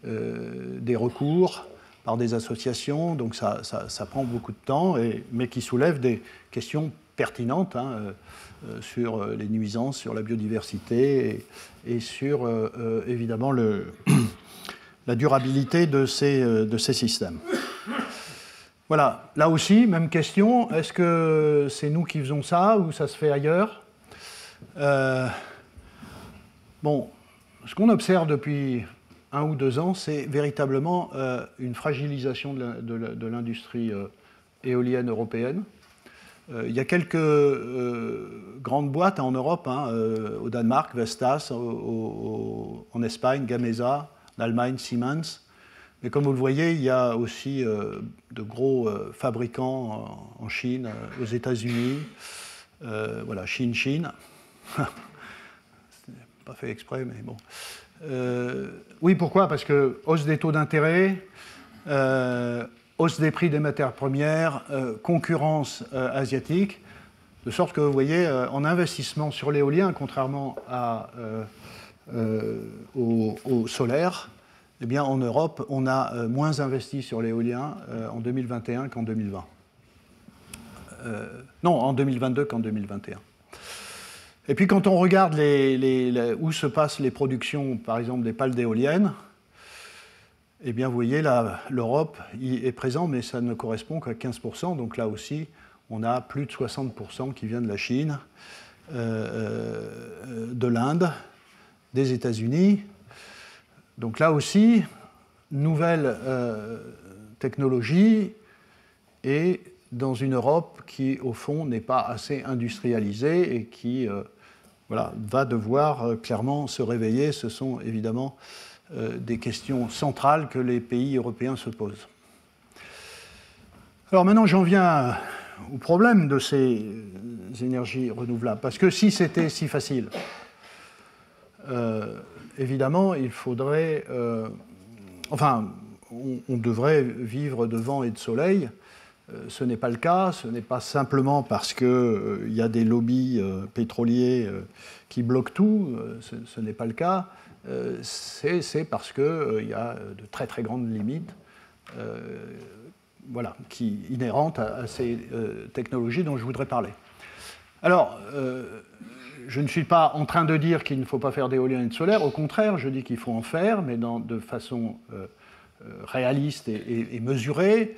des recours par des associations, donc ça prend beaucoup de temps, mais qui soulève des questions pertinentes sur les nuisances, sur la biodiversité et sur évidemment la durabilité de ces systèmes. Voilà, là aussi, même question, est-ce que c'est nous qui faisons ça ou ça se fait ailleurs ? Bon, ce qu'on observe depuis 1 ou 2 ans, c'est véritablement une fragilisation de l'industrie éolienne européenne. Il y a quelques grandes boîtes en Europe, au Danemark, Vestas, en Espagne, Gamesa, en Allemagne, Siemens. Mais comme vous le voyez, il y a aussi de gros fabricants en Chine, aux États-Unis. Voilà, Chine. Pas fait exprès, mais bon. Oui, pourquoi ? Parce que hausse des taux d'intérêt, hausse des prix des matières premières, concurrence asiatique, de sorte que vous voyez, en investissement sur l'éolien, contrairement au solaire, eh bien, en Europe, on a moins investi sur l'éolien en 2021 qu'en 2020. Non, en 2022 qu'en 2021. Et puis, quand on regarde où se passent les productions, par exemple, des pales d'éoliennes, eh bien, vous voyez, là, l'Europe y est présente, mais ça ne correspond qu'à 15%. Donc là aussi, on a plus de 60% qui viennent de la Chine, de l'Inde, des États-Unis. Donc là aussi, nouvelle technologie et dans une Europe qui, au fond, n'est pas assez industrialisée et qui voilà, va devoir clairement se réveiller. Ce sont évidemment des questions centrales que les pays européens se posent. Alors maintenant, j'en viens au problème de ces énergies renouvelables. Parce que si c'était si facile, évidemment, il faudrait... on devrait vivre de vent et de soleil. Ce n'est pas le cas. Ce n'est pas simplement parce qu'il y a des lobbies pétroliers qui bloquent tout. Ce n'est pas le cas. C'est parce qu'il y a de très très grandes limites voilà, inhérentes à ces technologies dont je voudrais parler. Alors, je ne suis pas en train de dire qu'il ne faut pas faire d'éolien et de solaire. Au contraire, je dis qu'il faut en faire, mais de façon réaliste et mesurée.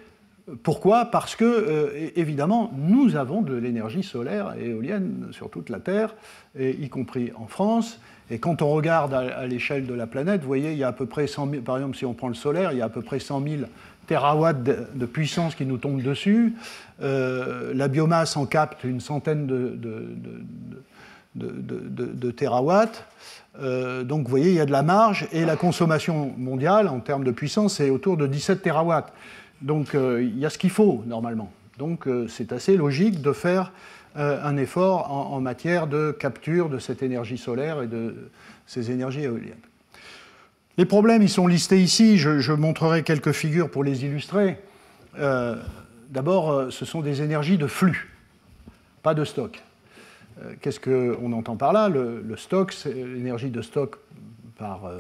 Pourquoi ? Parce que, évidemment, nous avons de l'énergie solaire et éolienne sur toute la Terre, y compris en France. Et quand on regarde à l'échelle de la planète, vous voyez, il y a à peu près 100 000, par exemple, si on prend le solaire, il y a à peu près 100 000 terawatts de puissance qui nous tombent dessus. La biomasse en capte une centaine de terawatts. Donc, vous voyez, il y a de la marge. Et la consommation mondiale, en termes de puissance, c'est autour de 17 terawatts. Donc, il y a ce qu'il faut, normalement. Donc, c'est assez logique de faire un effort en matière de capture de cette énergie solaire et de ces énergies éoliennes. Les problèmes, ils sont listés ici. Je montrerai quelques figures pour les illustrer. D'abord, ce sont des énergies de flux, pas de stock. Qu'est-ce qu'on entend par là ? Le stock, c'est l'énergie de stock par...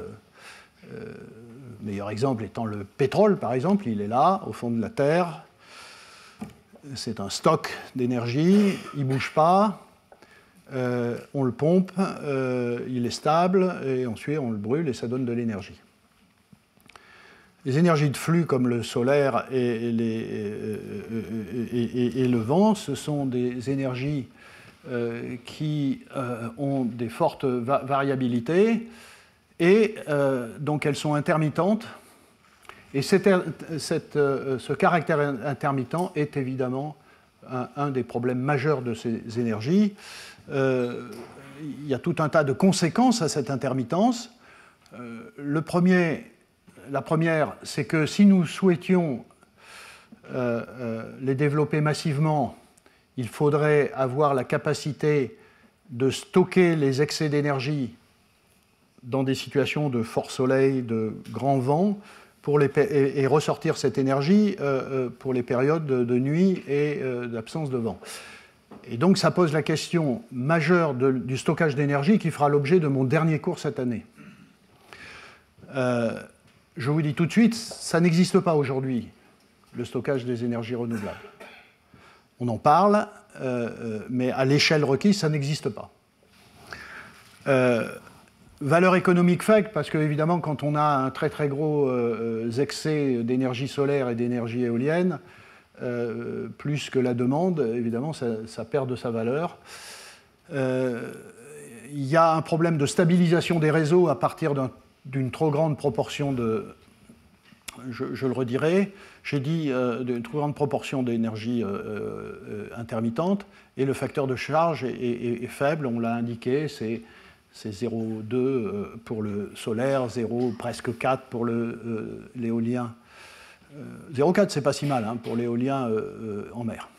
meilleur exemple étant le pétrole, par exemple. Il est là, au fond de la Terre. C'est un stock d'énergie, il ne bouge pas, on le pompe, il est stable, et ensuite on le brûle et ça donne de l'énergie. Les énergies de flux comme le solaire et le vent, ce sont des énergies qui ont des fortes variabilités et donc elles sont intermittentes. Et ce caractère intermittent est évidemment un des problèmes majeurs de ces énergies. Il y a tout un tas de conséquences à cette intermittence. La première, c'est que si nous souhaitions les développer massivement, il faudrait avoir la capacité de stocker les excès d'énergie dans des situations de fort soleil, de grand vent, et ressortir cette énergie pour les périodes de nuit et d'absence de vent. Et donc ça pose la question majeure du stockage d'énergie qui fera l'objet de mon dernier cours cette année. Je vous dis tout de suite, ça n'existe pas aujourd'hui, le stockage des énergies renouvelables. On en parle, mais à l'échelle requise, ça n'existe pas. Valeur économique faible, parce qu'évidemment, quand on a un très très gros excès d'énergie solaire et d'énergie éolienne, plus que la demande, évidemment, ça perd de sa valeur. Il y a un problème de stabilisation des réseaux à partir d'une trop grande proportion de... Je le redirai, j'ai dit d'une trop grande proportion d'énergie intermittente, et le facteur de charge est faible, on l'a indiqué, c'est 0,2 pour le solaire, 0, presque 4 pour l'éolien. 0,4, c'est pas si mal hein, pour l'éolien en mer.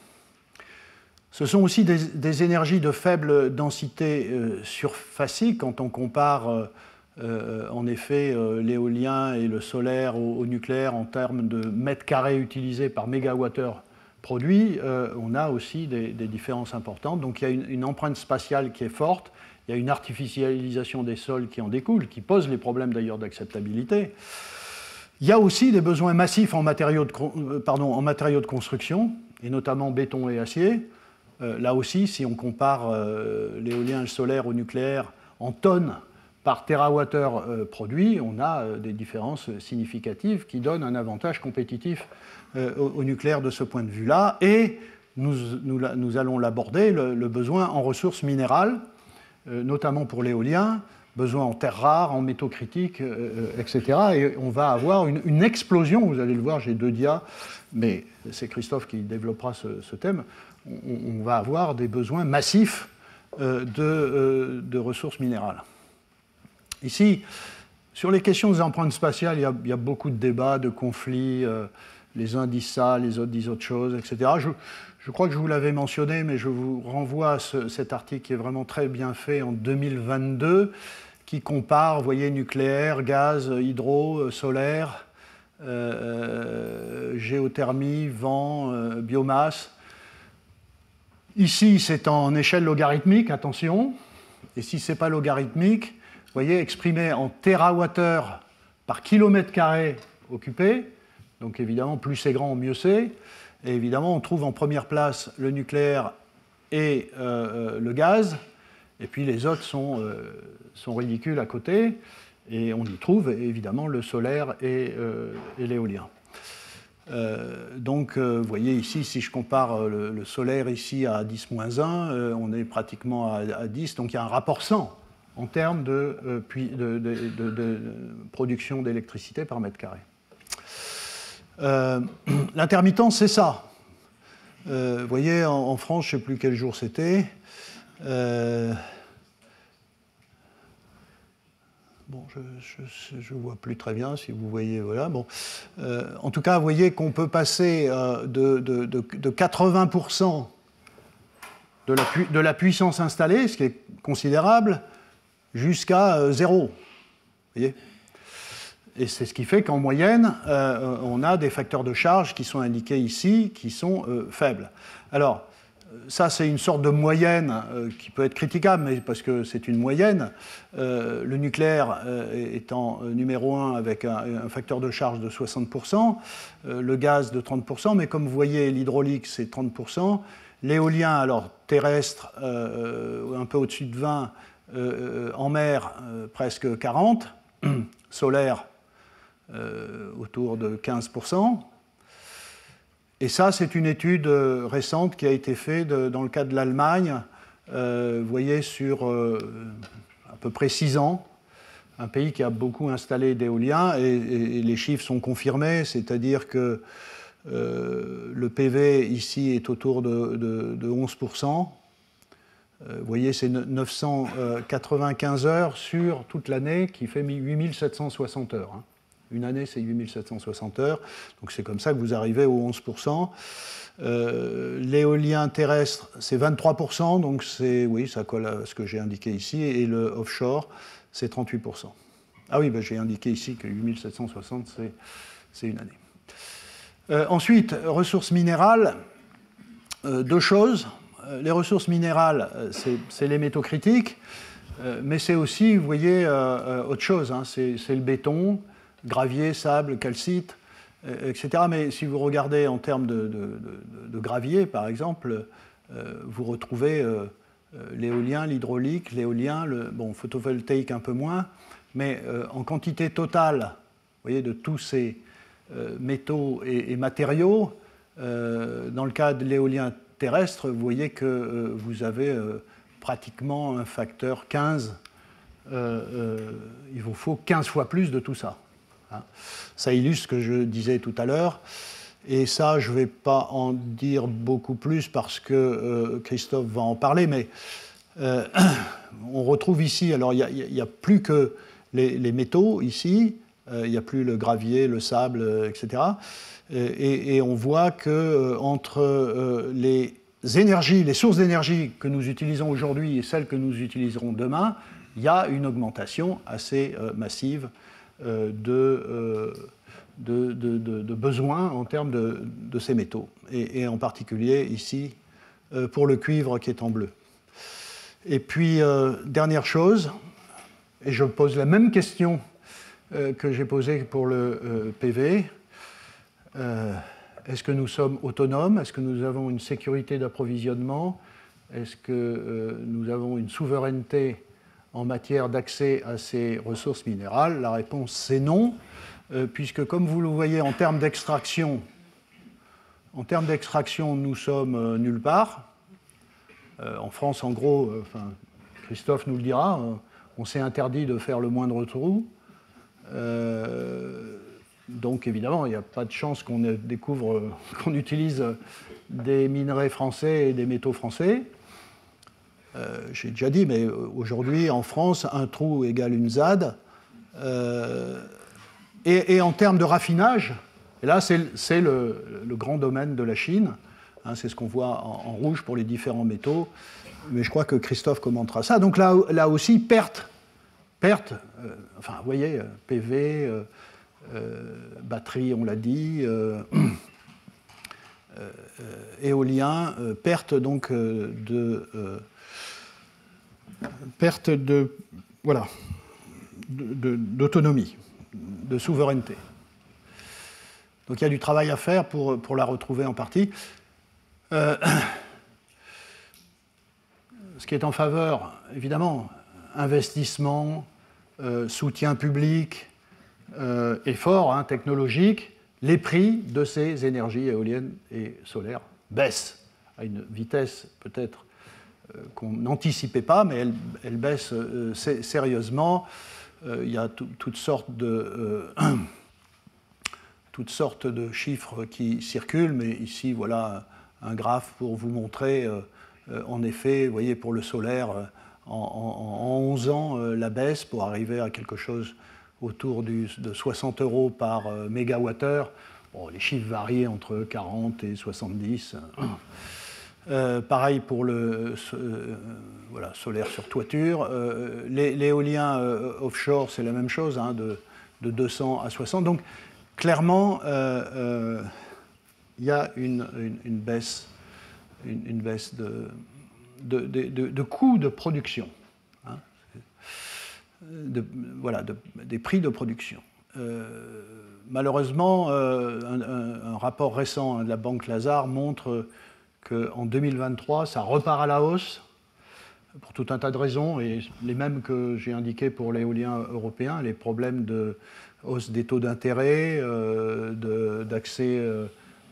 Ce sont aussi des énergies de faible densité surfacique quand on compare en effet l'éolien et le solaire au nucléaire en termes de mètres carrés utilisés par mégawattheure produit. On a aussi des différences importantes. Donc il y a une empreinte spatiale qui est forte. Il y a une artificialisation des sols qui en découle, qui pose les problèmes d'ailleurs d'acceptabilité. Il y a aussi des besoins massifs en matériaux de construction, et notamment béton et acier. Là aussi, si on compare l'éolien et le solaire au nucléaire en tonnes par terawattheure produit, on a des différences significatives qui donnent un avantage compétitif au nucléaire de ce point de vue-là. Et nous allons l'aborder, le besoin en ressources minérales, notamment pour l'éolien, besoin en terres rares, en métaux critiques, etc. Et on va avoir une explosion, vous allez le voir, j'ai 2 dias, mais c'est Christophe qui développera ce thème. On va avoir des besoins massifs de ressources minérales. Ici, sur les questions des empreintes spatiales, il y a beaucoup de débats, de conflits. Les uns disent ça, les autres disent autre chose, etc. Je crois que je vous l'avais mentionné, mais je vous renvoie à cet article qui est vraiment très bien fait en 2022, qui compare, vous voyez, nucléaire, gaz, hydro, solaire, géothermie, vent, biomasse. Ici, c'est en échelle logarithmique, attention. Et si ce n'est pas logarithmique, vous voyez, exprimé en térawattheures par kilomètre carré occupé. Donc évidemment, plus c'est grand, mieux c'est. Et évidemment, on trouve en première place le nucléaire et le gaz. Et puis les autres sont ridicules à côté. Et on y trouve évidemment le solaire et l'éolien. Donc, vous voyez ici, si je compare le solaire ici à 10-1, on est pratiquement à 10. Donc il y a un rapport 100 en termes de production d'électricité par mètre carré. L'intermittence, c'est ça. Vous voyez, en France, je ne sais plus quel jour c'était. Bon, je ne vois plus très bien si vous voyez. Voilà. Bon. En tout cas, vous voyez qu'on peut passer de 80% de la puissance installée, ce qui est considérable, jusqu'à 0. Vous voyez ? Et c'est ce qui fait qu'en moyenne, on a des facteurs de charge qui sont indiqués ici, qui sont faibles. Alors, ça, c'est une sorte de moyenne qui peut être critiquable, mais parce que c'est une moyenne. Le nucléaire étant numéro 1 avec un facteur de charge de 60%, le gaz de 30%, mais comme vous voyez, l'hydraulique, c'est 30%. L'éolien, alors terrestre, un peu au-dessus de 20, en mer, presque 40%, solaire, autour de 15%. Et ça, c'est une étude récente qui a été faite dans le cas de l'Allemagne, vous voyez, sur à peu près 6 ans, un pays qui a beaucoup installé d'éolien, et les chiffres sont confirmés, c'est-à-dire que le PV ici est autour de 11%. Vous voyez, c'est 995 heures sur toute l'année, qui fait 8760 heures. Hein. Une année, c'est 8760 heures. Donc c'est comme ça que vous arrivez aux 11%. L'éolien terrestre, c'est 23%. Donc oui, ça colle à ce que j'ai indiqué ici. Et le offshore, c'est 38%. Ah oui, ben, j'ai indiqué ici que 8760, c'est une année. Ensuite, ressources minérales. Deux choses. Les ressources minérales, c'est les métaux critiques. Mais c'est aussi, vous voyez, autre chose. Hein. C'est le béton, gravier, sable, calcite, etc. Mais si vous regardez en termes de gravier, par exemple, vous retrouvez l'éolien, l'hydraulique, l'éolien, bon, photovoltaïque un peu moins, mais en quantité totale, vous voyez, de tous ces métaux et matériaux, dans le cas de l'éolien terrestre, vous voyez que vous avez pratiquement un facteur 15. Il vous faut 15 fois plus de tout ça. Ça illustre ce que je disais tout à l'heure. Et ça, je ne vais pas en dire beaucoup plus parce que Christophe va en parler, mais on retrouve ici, alors il n'y a plus que les métaux ici, il n'y a plus le gravier, le sable, etc. Et on voit qu'entre les énergies, les sources d'énergie que nous utilisons aujourd'hui et celles que nous utiliserons demain, il y a une augmentation assez massive de besoins en termes de ces métaux, et en particulier ici pour le cuivre qui est en bleu. Et puis, dernière chose, et je pose la même question que j'ai posée pour le PV, est-ce que nous sommes autonomes? Est-ce que nous avons une sécurité d'approvisionnement? Est-ce que nous avons une souveraineté en matière d'accès à ces ressources minérales? La réponse, c'est non, puisque comme vous le voyez, en termes d'extraction, nous sommes nulle part. En France, en gros, Christophe nous le dira, on s'est interdit de faire le moindre trou. Donc évidemment, il n'y a pas de chance qu'on découvre, qu'on utilise des minerais français et des métaux français. J'ai déjà dit, mais aujourd'hui, en France, un trou égale une ZAD. Et en termes de raffinage, et là, c'est le grand domaine de la Chine. Hein, c'est ce qu'on voit en rouge pour les différents métaux. Mais je crois que Christophe commentera ça. Donc là aussi, perte. Enfin, vous voyez, PV, batterie, on l'a dit, éolien, perte donc perte voilà, d'autonomie, de souveraineté. Donc il y a du travail à faire pour la retrouver en partie. Ce qui est en faveur, évidemment, investissement, soutien public, effort technologique, les prix de ces énergies éoliennes et solaires baissent à une vitesse peut-être qu'on n'anticipait pas, mais elles baissent sérieusement. Il y a toutes sortes de chiffres qui circulent, mais ici, voilà un graphe pour vous montrer, en effet, vous voyez, pour le solaire, en 11 ans, la baisse pour arriver à quelque chose autour de 60 € par mégawattheure. Bon, les chiffres varient entre 40 et 70. Pareil pour le voilà, solaire sur toiture. L'éolien offshore, c'est la même chose, hein, de 200 à 60. Donc, clairement, il y a une baisse de coûts de production, hein, des prix de production. Malheureusement, un rapport récent de la Banque Lazare montre qu'en 2023, ça repart à la hausse, pour tout un tas de raisons, et les mêmes que j'ai indiquées pour l'éolien européen, les problèmes de hausse des taux d'intérêt, d'accès,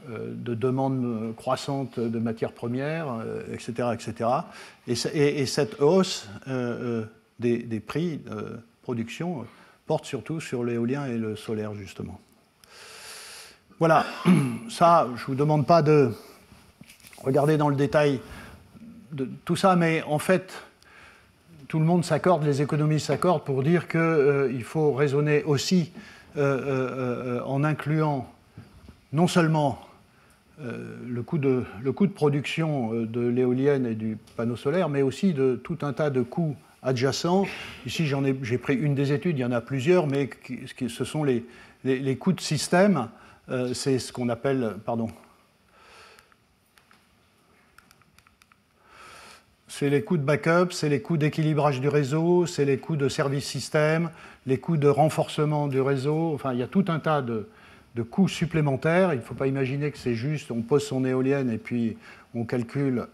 de demande croissante de matières premières, etc., etc. Et cette hausse des prix de production porte surtout sur l'éolien et le solaire, justement. Voilà, ça, je ne vous demande pas de regarder dans le détail de tout ça, mais en fait, tout le monde s'accorde, les économistes s'accordent pour dire qu'il faut raisonner aussi en incluant non seulement le coût de production de l'éolienne et du panneau solaire, mais aussi de tout un tas de coûts adjacents. Ici, j'ai pris une des études, il y en a plusieurs, mais ce sont les coûts de système. C'est ce qu'on appelle, c'est les coûts de backup, c'est les coûts d'équilibrage du réseau, c'est les coûts de service système, les coûts de renforcement du réseau. Enfin, il y a tout un tas de coûts supplémentaires. Il ne faut pas imaginer que c'est juste, on pose son éolienne et puis on calcule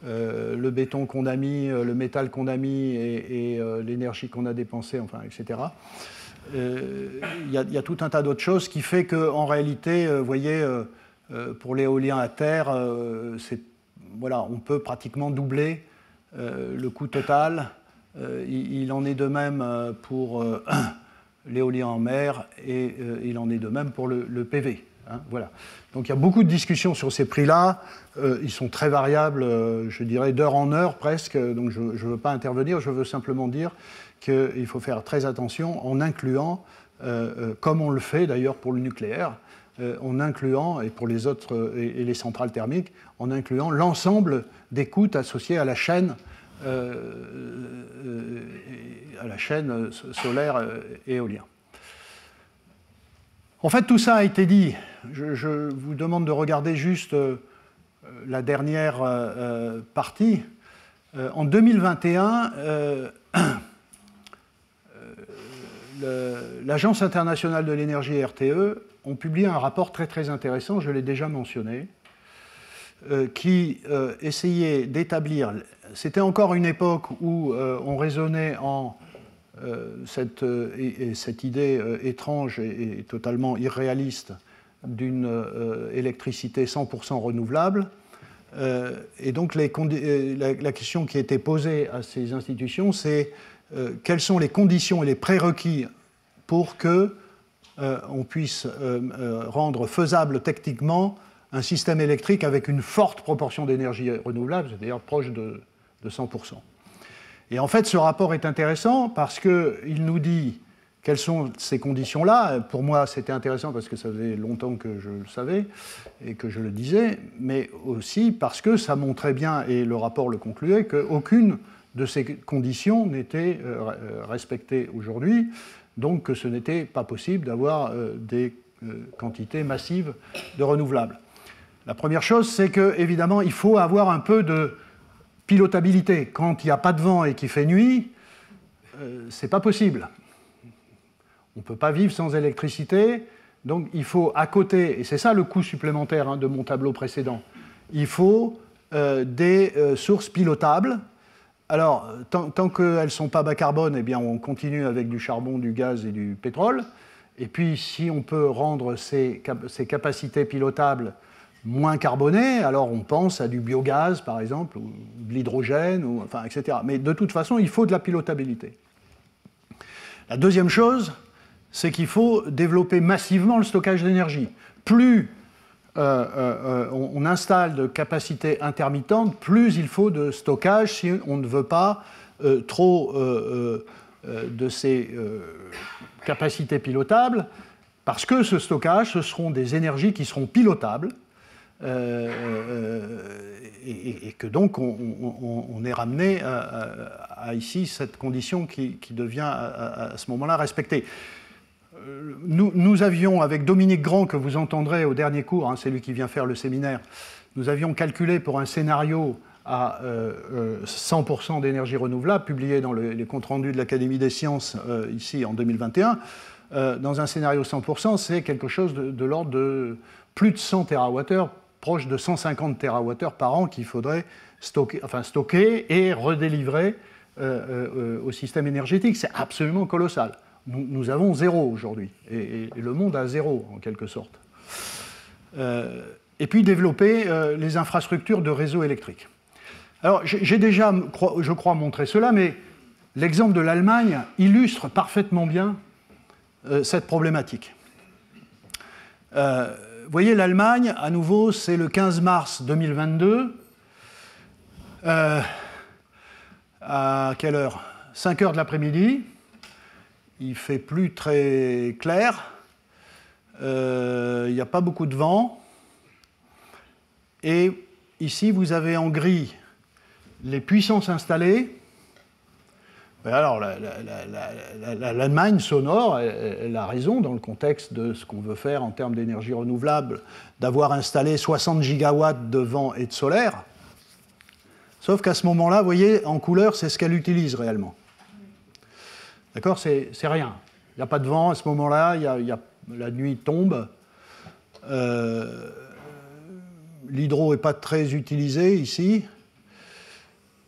le béton qu'on a mis, le métal qu'on a mis et l'énergie qu'on a dépensée, enfin, etc. Il y a tout un tas d'autres choses qui fait qu'en réalité, vous voyez, pour l'éolien à terre, voilà, on peut pratiquement doubler le coût total. Il en est de même pour l'éolien en mer et il en est de même pour le PV. Hein, voilà. Donc il y a beaucoup de discussions sur ces prix-là. Ils sont très variables, je dirais, d'heure en heure presque. Donc je ne veux pas intervenir, je veux simplement dire qu'il faut faire très attention en incluant, comme on le fait d'ailleurs pour le nucléaire, en incluant, et pour les autres et les centrales thermiques, en incluant l'ensemble des coûts associés à la chaîne solaire et éolien. En fait, tout ça a été dit. Je vous demande de regarder juste la dernière partie. En 2021, l'Agence internationale de l'énergie, RTE, ont publié un rapport très très intéressant, je l'ai déjà mentionné, qui essayait d'établir... C'était encore une époque où on raisonnait en cette idée étrange et totalement irréaliste d'une électricité 100% renouvelable. Et donc la question qui était posée à ces institutions, c'est quelles sont les conditions et les prérequis pour que on puisse rendre faisable techniquement un système électrique avec une forte proportion d'énergie renouvelable, c'est-à-dire proche de de 100%. Et en fait, ce rapport est intéressant parce qu'il nous dit quelles sont ces conditions-là. Pour moi, c'était intéressant parce que ça faisait longtemps que je le savais et que je le disais, mais aussi parce que ça montrait bien, et le rapport le concluait, qu'aucune de ces conditions n'était respectée aujourd'hui, donc que ce n'était pas possible d'avoir des quantités massives de renouvelables. La première chose, c'est qu'évidemment, il faut avoir un peu de pilotabilité. Quand il n'y a pas de vent et qu'il fait nuit, ce n'est pas possible. On ne peut pas vivre sans électricité, donc il faut à côté, et c'est ça le coût supplémentaire de mon tableau précédent, il faut des sources pilotables. Alors, tant qu'elles ne sont pas bas carbone, eh bien, on continue avec du charbon, du gaz et du pétrole. Et puis, si on peut rendre ces capacités pilotables moins carbonées, alors on pense à du biogaz, par exemple, ou de l'hydrogène, enfin, etc. Mais de toute façon, il faut de la pilotabilité. La deuxième chose, c'est qu'il faut développer massivement le stockage d'énergie. Plus on installe de capacités intermittentes, plus il faut de stockage si on ne veut pas trop de ces capacités pilotables, parce que ce stockage, ce seront des énergies qui seront pilotables, et que donc on est ramené à ici cette condition qui devient à ce moment-là respectée. Nous avions, avec Dominique Grand, que vous entendrez au dernier cours, c'est lui qui vient faire le séminaire, nous avions calculé pour un scénario à 100% d'énergie renouvelable, publié dans les comptes rendus de l'Académie des sciences ici en 2021. Dans un scénario 100%, c'est quelque chose de l'ordre de plus de 100 TWh, proche de 150 TWh par an qu'il faudrait stocker et redélivrer au système énergétique. C'est absolument colossal. Nous avons zéro aujourd'hui, et le monde a zéro, en quelque sorte. Et puis développer les infrastructures de réseau électrique. Alors, j'ai déjà, je crois, montré cela, mais l'exemple de l'Allemagne illustre parfaitement bien cette problématique. Vous voyez, l'Allemagne, à nouveau, c'est le 15 mars 2022. À quelle heure? 5 heures de l'après-midi. Il ne fait plus très clair, il n'y a pas beaucoup de vent, et ici vous avez en gris les puissances installées. Alors l'Allemagne sonore, elle a raison dans le contexte de ce qu'on veut faire en termes d'énergie renouvelable, d'avoir installé 60 gigawatts de vent et de solaire, sauf qu'à ce moment-là, vous voyez, en couleur, c'est ce qu'elle utilise réellement. D'accord, c'est rien. Il n'y a pas de vent à ce moment-là, la nuit tombe. L'hydro n'est pas très utilisé ici.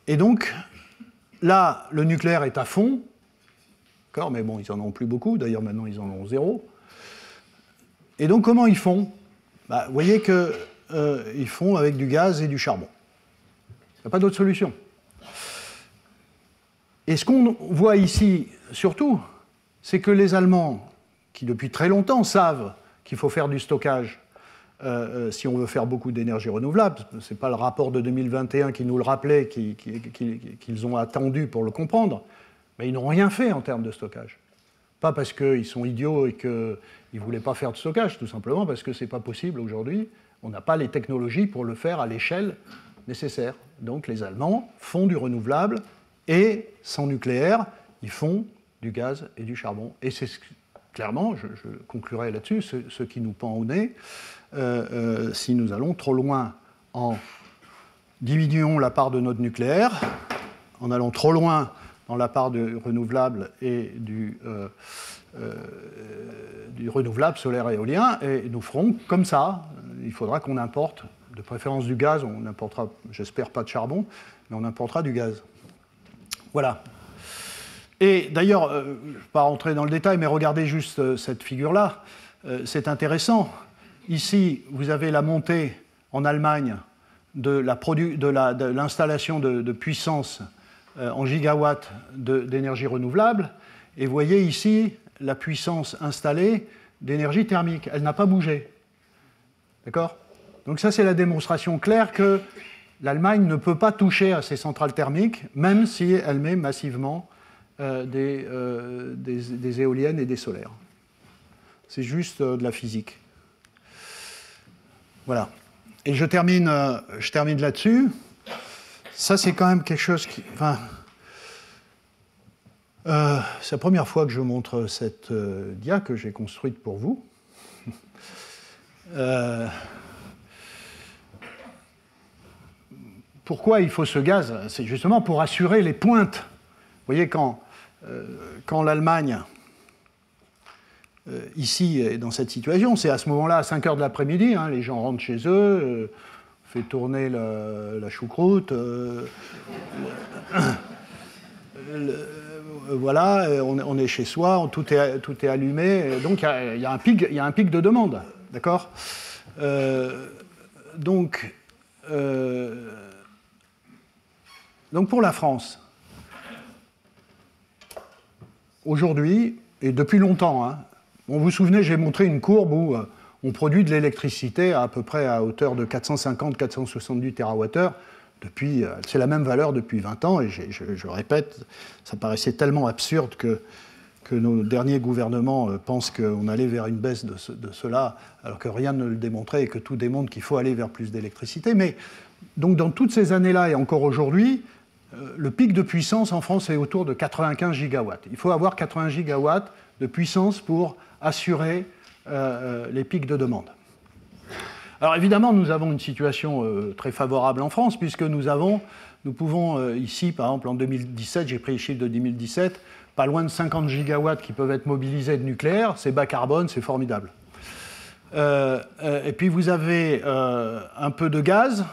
Et donc, là, le nucléaire est à fond. D'accord, mais bon, ils n'en ont plus beaucoup. D'ailleurs, maintenant, ils en ont zéro. Et donc, comment ils font? Vous voyez qu'ils font avec du gaz et du charbon. Il n'y a pas d'autre solution. Et ce qu'on voit ici, surtout, c'est que les Allemands, qui depuis très longtemps savent qu'il faut faire du stockage si on veut faire beaucoup d'énergie renouvelable, ce n'est pas le rapport de 2021 qui nous le rappelait, qu'ils ont attendu pour le comprendre, mais ils n'ont rien fait en termes de stockage. Pas parce qu'ils sont idiots et qu'ils ne voulaient pas faire de stockage, tout simplement parce que ce n'est pas possible aujourd'hui. On n'a pas les technologies pour le faire à l'échelle nécessaire. Donc les Allemands font du renouvelable, et sans nucléaire, ils font du gaz et du charbon. Et c'est clairement, je conclurai là-dessus, ce qui nous pend au nez, si nous allons trop loin en diminuant la part de notre nucléaire, en allant trop loin dans la part du renouvelable et du renouvelable solaire et éolien, et nous ferons comme ça. Il faudra qu'on importe, de préférence du gaz, on importera, j'espère pas de charbon, mais on importera du gaz. Voilà. Et d'ailleurs, je ne vais pas rentrer dans le détail, mais regardez juste cette figure-là. C'est intéressant. Ici, vous avez la montée en Allemagne de l'installation de puissance en gigawatts d'énergie renouvelable. Et vous voyez ici la puissance installée d'énergie thermique. Elle n'a pas bougé. D'accord? Donc ça, c'est la démonstration claire que l'Allemagne ne peut pas toucher à ces centrales thermiques, même si elle met massivement des éoliennes et des solaires. C'est juste de la physique. Voilà. Et je termine là-dessus. Ça, c'est quand même quelque chose qui... Enfin, c'est la première fois que je montre cette dia que j'ai construite pour vous. Pourquoi il faut ce gaz? C'est justement pour assurer les pointes. Vous voyez, quand l'Allemagne, ici, est dans cette situation, c'est à ce moment-là, à 5 heures de l'après-midi, hein, les gens rentrent chez eux, fait tourner la choucroute, voilà, on est chez soi, tout est allumé, donc il y a un pic de demande, d'accord? Donc pour la France, aujourd'hui, et depuis longtemps, hein, vous vous souvenez, j'ai montré une courbe où on produit de l'électricité à peu près à hauteur de 450-470 TWh. C'est la même valeur depuis 20 ans, et je répète, ça paraissait tellement absurde que nos derniers gouvernements pensent qu'on allait vers une baisse de cela, alors que rien ne le démontrait et que tout démontre qu'il faut aller vers plus d'électricité. Mais donc dans toutes ces années-là et encore aujourd'hui, le pic de puissance en France est autour de 95 gigawatts. Il faut avoir 80 gigawatts de puissance pour assurer les pics de demande. Alors évidemment, nous avons une situation très favorable en France, puisque nous pouvons ici, par exemple en 2017, j'ai pris les chiffres de 2017, pas loin de 50 gigawatts qui peuvent être mobilisés de nucléaire, c'est bas carbone, c'est formidable. Et puis vous avez un peu de gaz,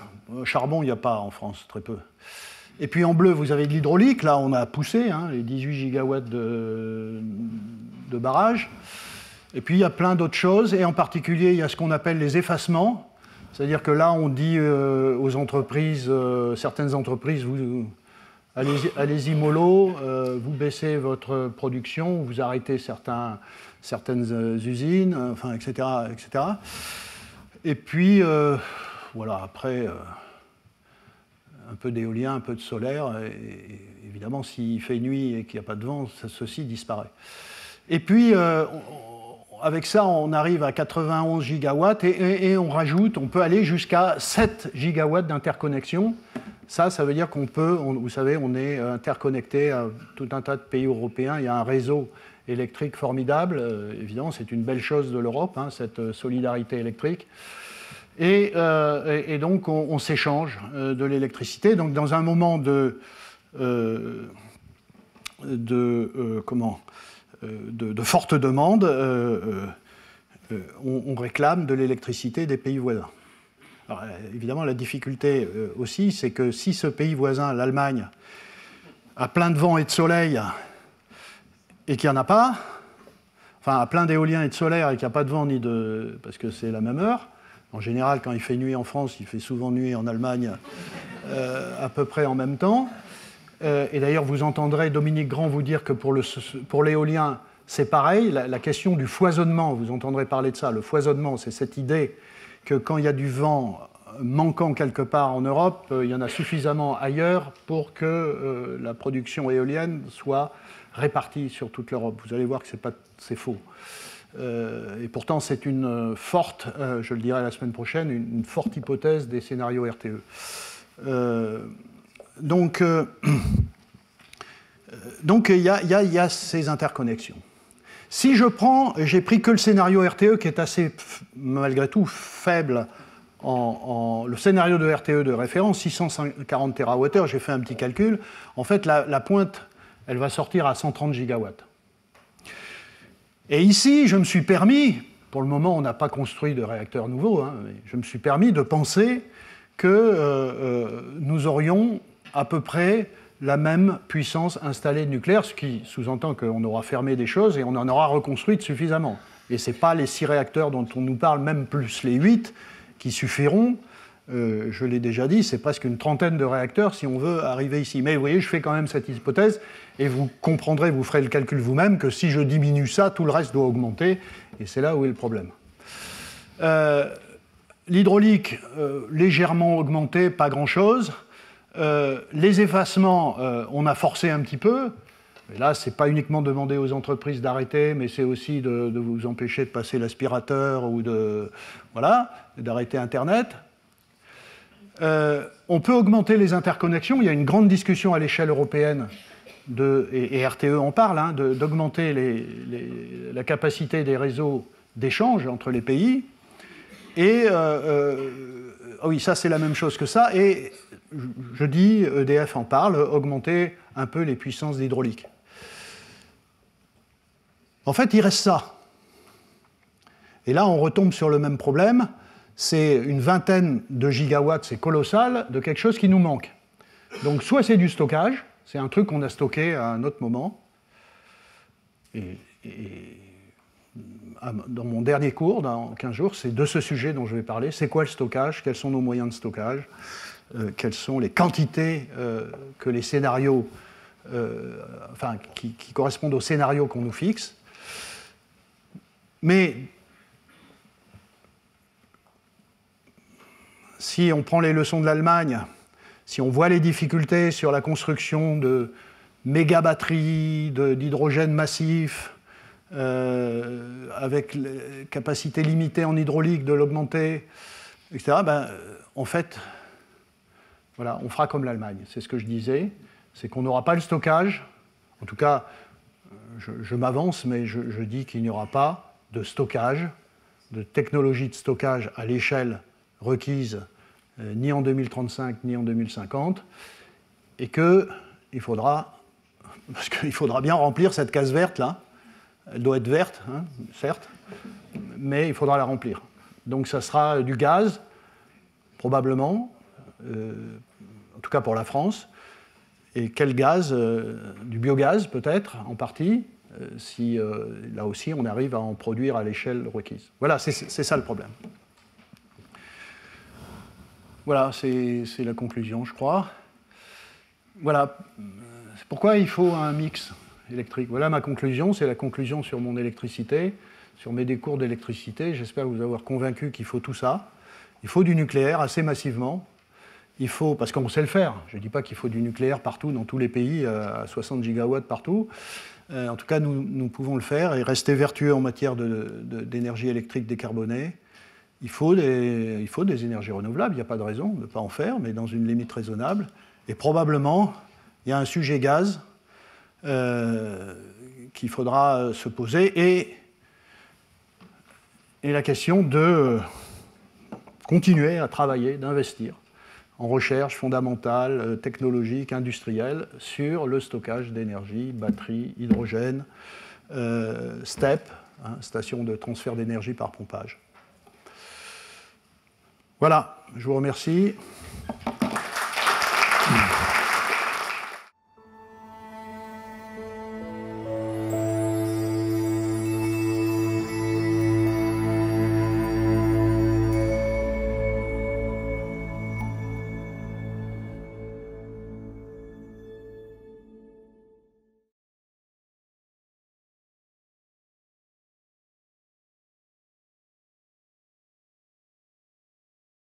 charbon il n'y a pas en France, très peu. Et puis en bleu, vous avez de l'hydraulique, là on a poussé, hein, les 18 gigawatts de barrages. Et puis il y a plein d'autres choses, et en particulier il y a ce qu'on appelle les effacements, c'est-à-dire que là on dit aux entreprises, certaines entreprises, allez-y mollo, vous baissez votre production, vous arrêtez certaines usines, enfin, etc., etc. Et puis voilà, après un peu d'éolien, un peu de solaire, et évidemment s'il fait nuit et qu'il n'y a pas de vent, ceci disparaît. Et puis avec ça, on arrive à 91 gigawatts et on rajoute, on peut aller jusqu'à 7 gigawatts d'interconnexion. Ça veut dire qu'on peut, vous savez, on est interconnecté à tout un tas de pays européens. Il y a un réseau électrique formidable. Évidemment, c'est une belle chose de l'Europe, hein, cette solidarité électrique. Et donc, on s'échange de l'électricité. Donc, dans un moment de forte demande, on réclame de l'électricité des pays voisins. Alors, évidemment, la difficulté aussi, c'est que si ce pays voisin, l'Allemagne, a plein de vent et de soleil et qu'il n'y en a pas, enfin, a plein d'éoliens et de solaire et qu'il n'y a pas de vent ni de... parce que c'est la même heure. En général, quand il fait nuit en France, il fait souvent nuit en Allemagne à peu près en même temps. Et d'ailleurs, vous entendrez Dominique Grand vous dire que pour l'éolien, c'est pareil. La question du foisonnement, vous entendrez parler de ça. Le foisonnement, c'est cette idée que quand il y a du vent manquant quelque part en Europe, il y en a suffisamment ailleurs pour que la production éolienne soit répartie sur toute l'Europe. Vous allez voir que c'est faux. Et pourtant, c'est une forte, je le dirai la semaine prochaine, une forte hypothèse des scénarios RTE. Donc, il y a ces interconnexions. Si j'ai pris que le scénario RTE qui est assez, malgré tout, faible, le scénario de RTE de référence, 640 TWh, j'ai fait un petit calcul, en fait, la pointe, elle va sortir à 130 gigawatts. Et ici, je me suis permis, pour le moment, on n'a pas construit de réacteur nouveau, hein, mais je me suis permis de penser que nous aurions à peu près la même puissance installée nucléaire, ce qui sous-entend qu'on aura fermé des choses et on en aura reconstruites suffisamment. Et ce n'est pas les 6 réacteurs dont on nous parle, même plus les 8, qui suffiront. Je l'ai déjà dit, c'est presque une trentaine de réacteurs si on veut arriver ici. Mais vous voyez, je fais quand même cette hypothèse, et vous comprendrez, vous ferez le calcul vous-même, que si je diminue ça, tout le reste doit augmenter, et c'est là où est le problème. L'hydraulique, légèrement augmenté, pas grand-chose. Les effacements, on a forcé un petit peu. Et là, ce n'est pas uniquement demander aux entreprises d'arrêter, mais c'est aussi de vous empêcher de passer l'aspirateur ou d'arrêter Internet. On peut augmenter les interconnexions. Il y a une grande discussion à l'échelle européenne, et RTE en parle, d'augmenter la capacité des réseaux d'échange entre les pays. Et oui, ça c'est la même chose que ça. Et je dis, EDF en parle, augmenter un peu les puissances d'hydraulique. En fait, il reste ça. Et là, on retombe sur le même problème. C'est une vingtaine de gigawatts, c'est colossal, de quelque chose qui nous manque. Donc, soit c'est du stockage, c'est un truc qu'on a stocké à un autre moment. Dans mon dernier cours, dans 15 jours, c'est de ce sujet dont je vais parler. C'est quoi le stockage? Quels sont nos moyens de stockage? Quelles sont les quantités que les scénarios, qui correspondent aux scénarios qu'on nous fixe? Mais si on prend les leçons de l'Allemagne, si on voit les difficultés sur la construction de méga batteries, d'hydrogène massif, avec les capacités limitées en hydraulique de l'augmenter, etc., en fait, voilà, on fera comme l'Allemagne. C'est ce que je disais, c'est qu'on n'aura pas le stockage. En tout cas, je m'avance, mais je dis qu'il n'y aura pas de stockage, de technologie de stockage à l'échelle requise, ni en 2035, ni en 2050, et qu'il faudra, parce qu'il faudra bien remplir cette case verte là. Elle doit être verte, certes, mais il faudra la remplir. Donc ça sera du gaz, probablement, en tout cas pour la France. Et quel gaz? Du biogaz peut-être, en partie, si là aussi on arrive à en produire à l'échelle requise. Voilà, c'est ça le problème. Voilà, c'est la conclusion, je crois. Voilà, pourquoi il faut un mix électrique. Voilà ma conclusion, c'est la conclusion sur mon électricité, sur mes cours d'électricité. J'espère vous avoir convaincu qu'il faut tout ça. Il faut du nucléaire assez massivement. Il faut, parce qu'on sait le faire. Je ne dis pas qu'il faut du nucléaire partout, dans tous les pays, à 60 gigawatts partout. En tout cas, nous pouvons le faire et rester vertueux en matière d'énergie électrique décarbonée. Il faut des énergies renouvelables, il n'y a pas de raison de ne pas en faire, mais dans une limite raisonnable. Et probablement, il y a un sujet gaz qu'il faudra se poser et la question de continuer à travailler, d'investir en recherche fondamentale, technologique, industrielle sur le stockage d'énergie, batterie, hydrogène, STEP, station de transfert d'énergie par pompage. Voilà, je vous remercie.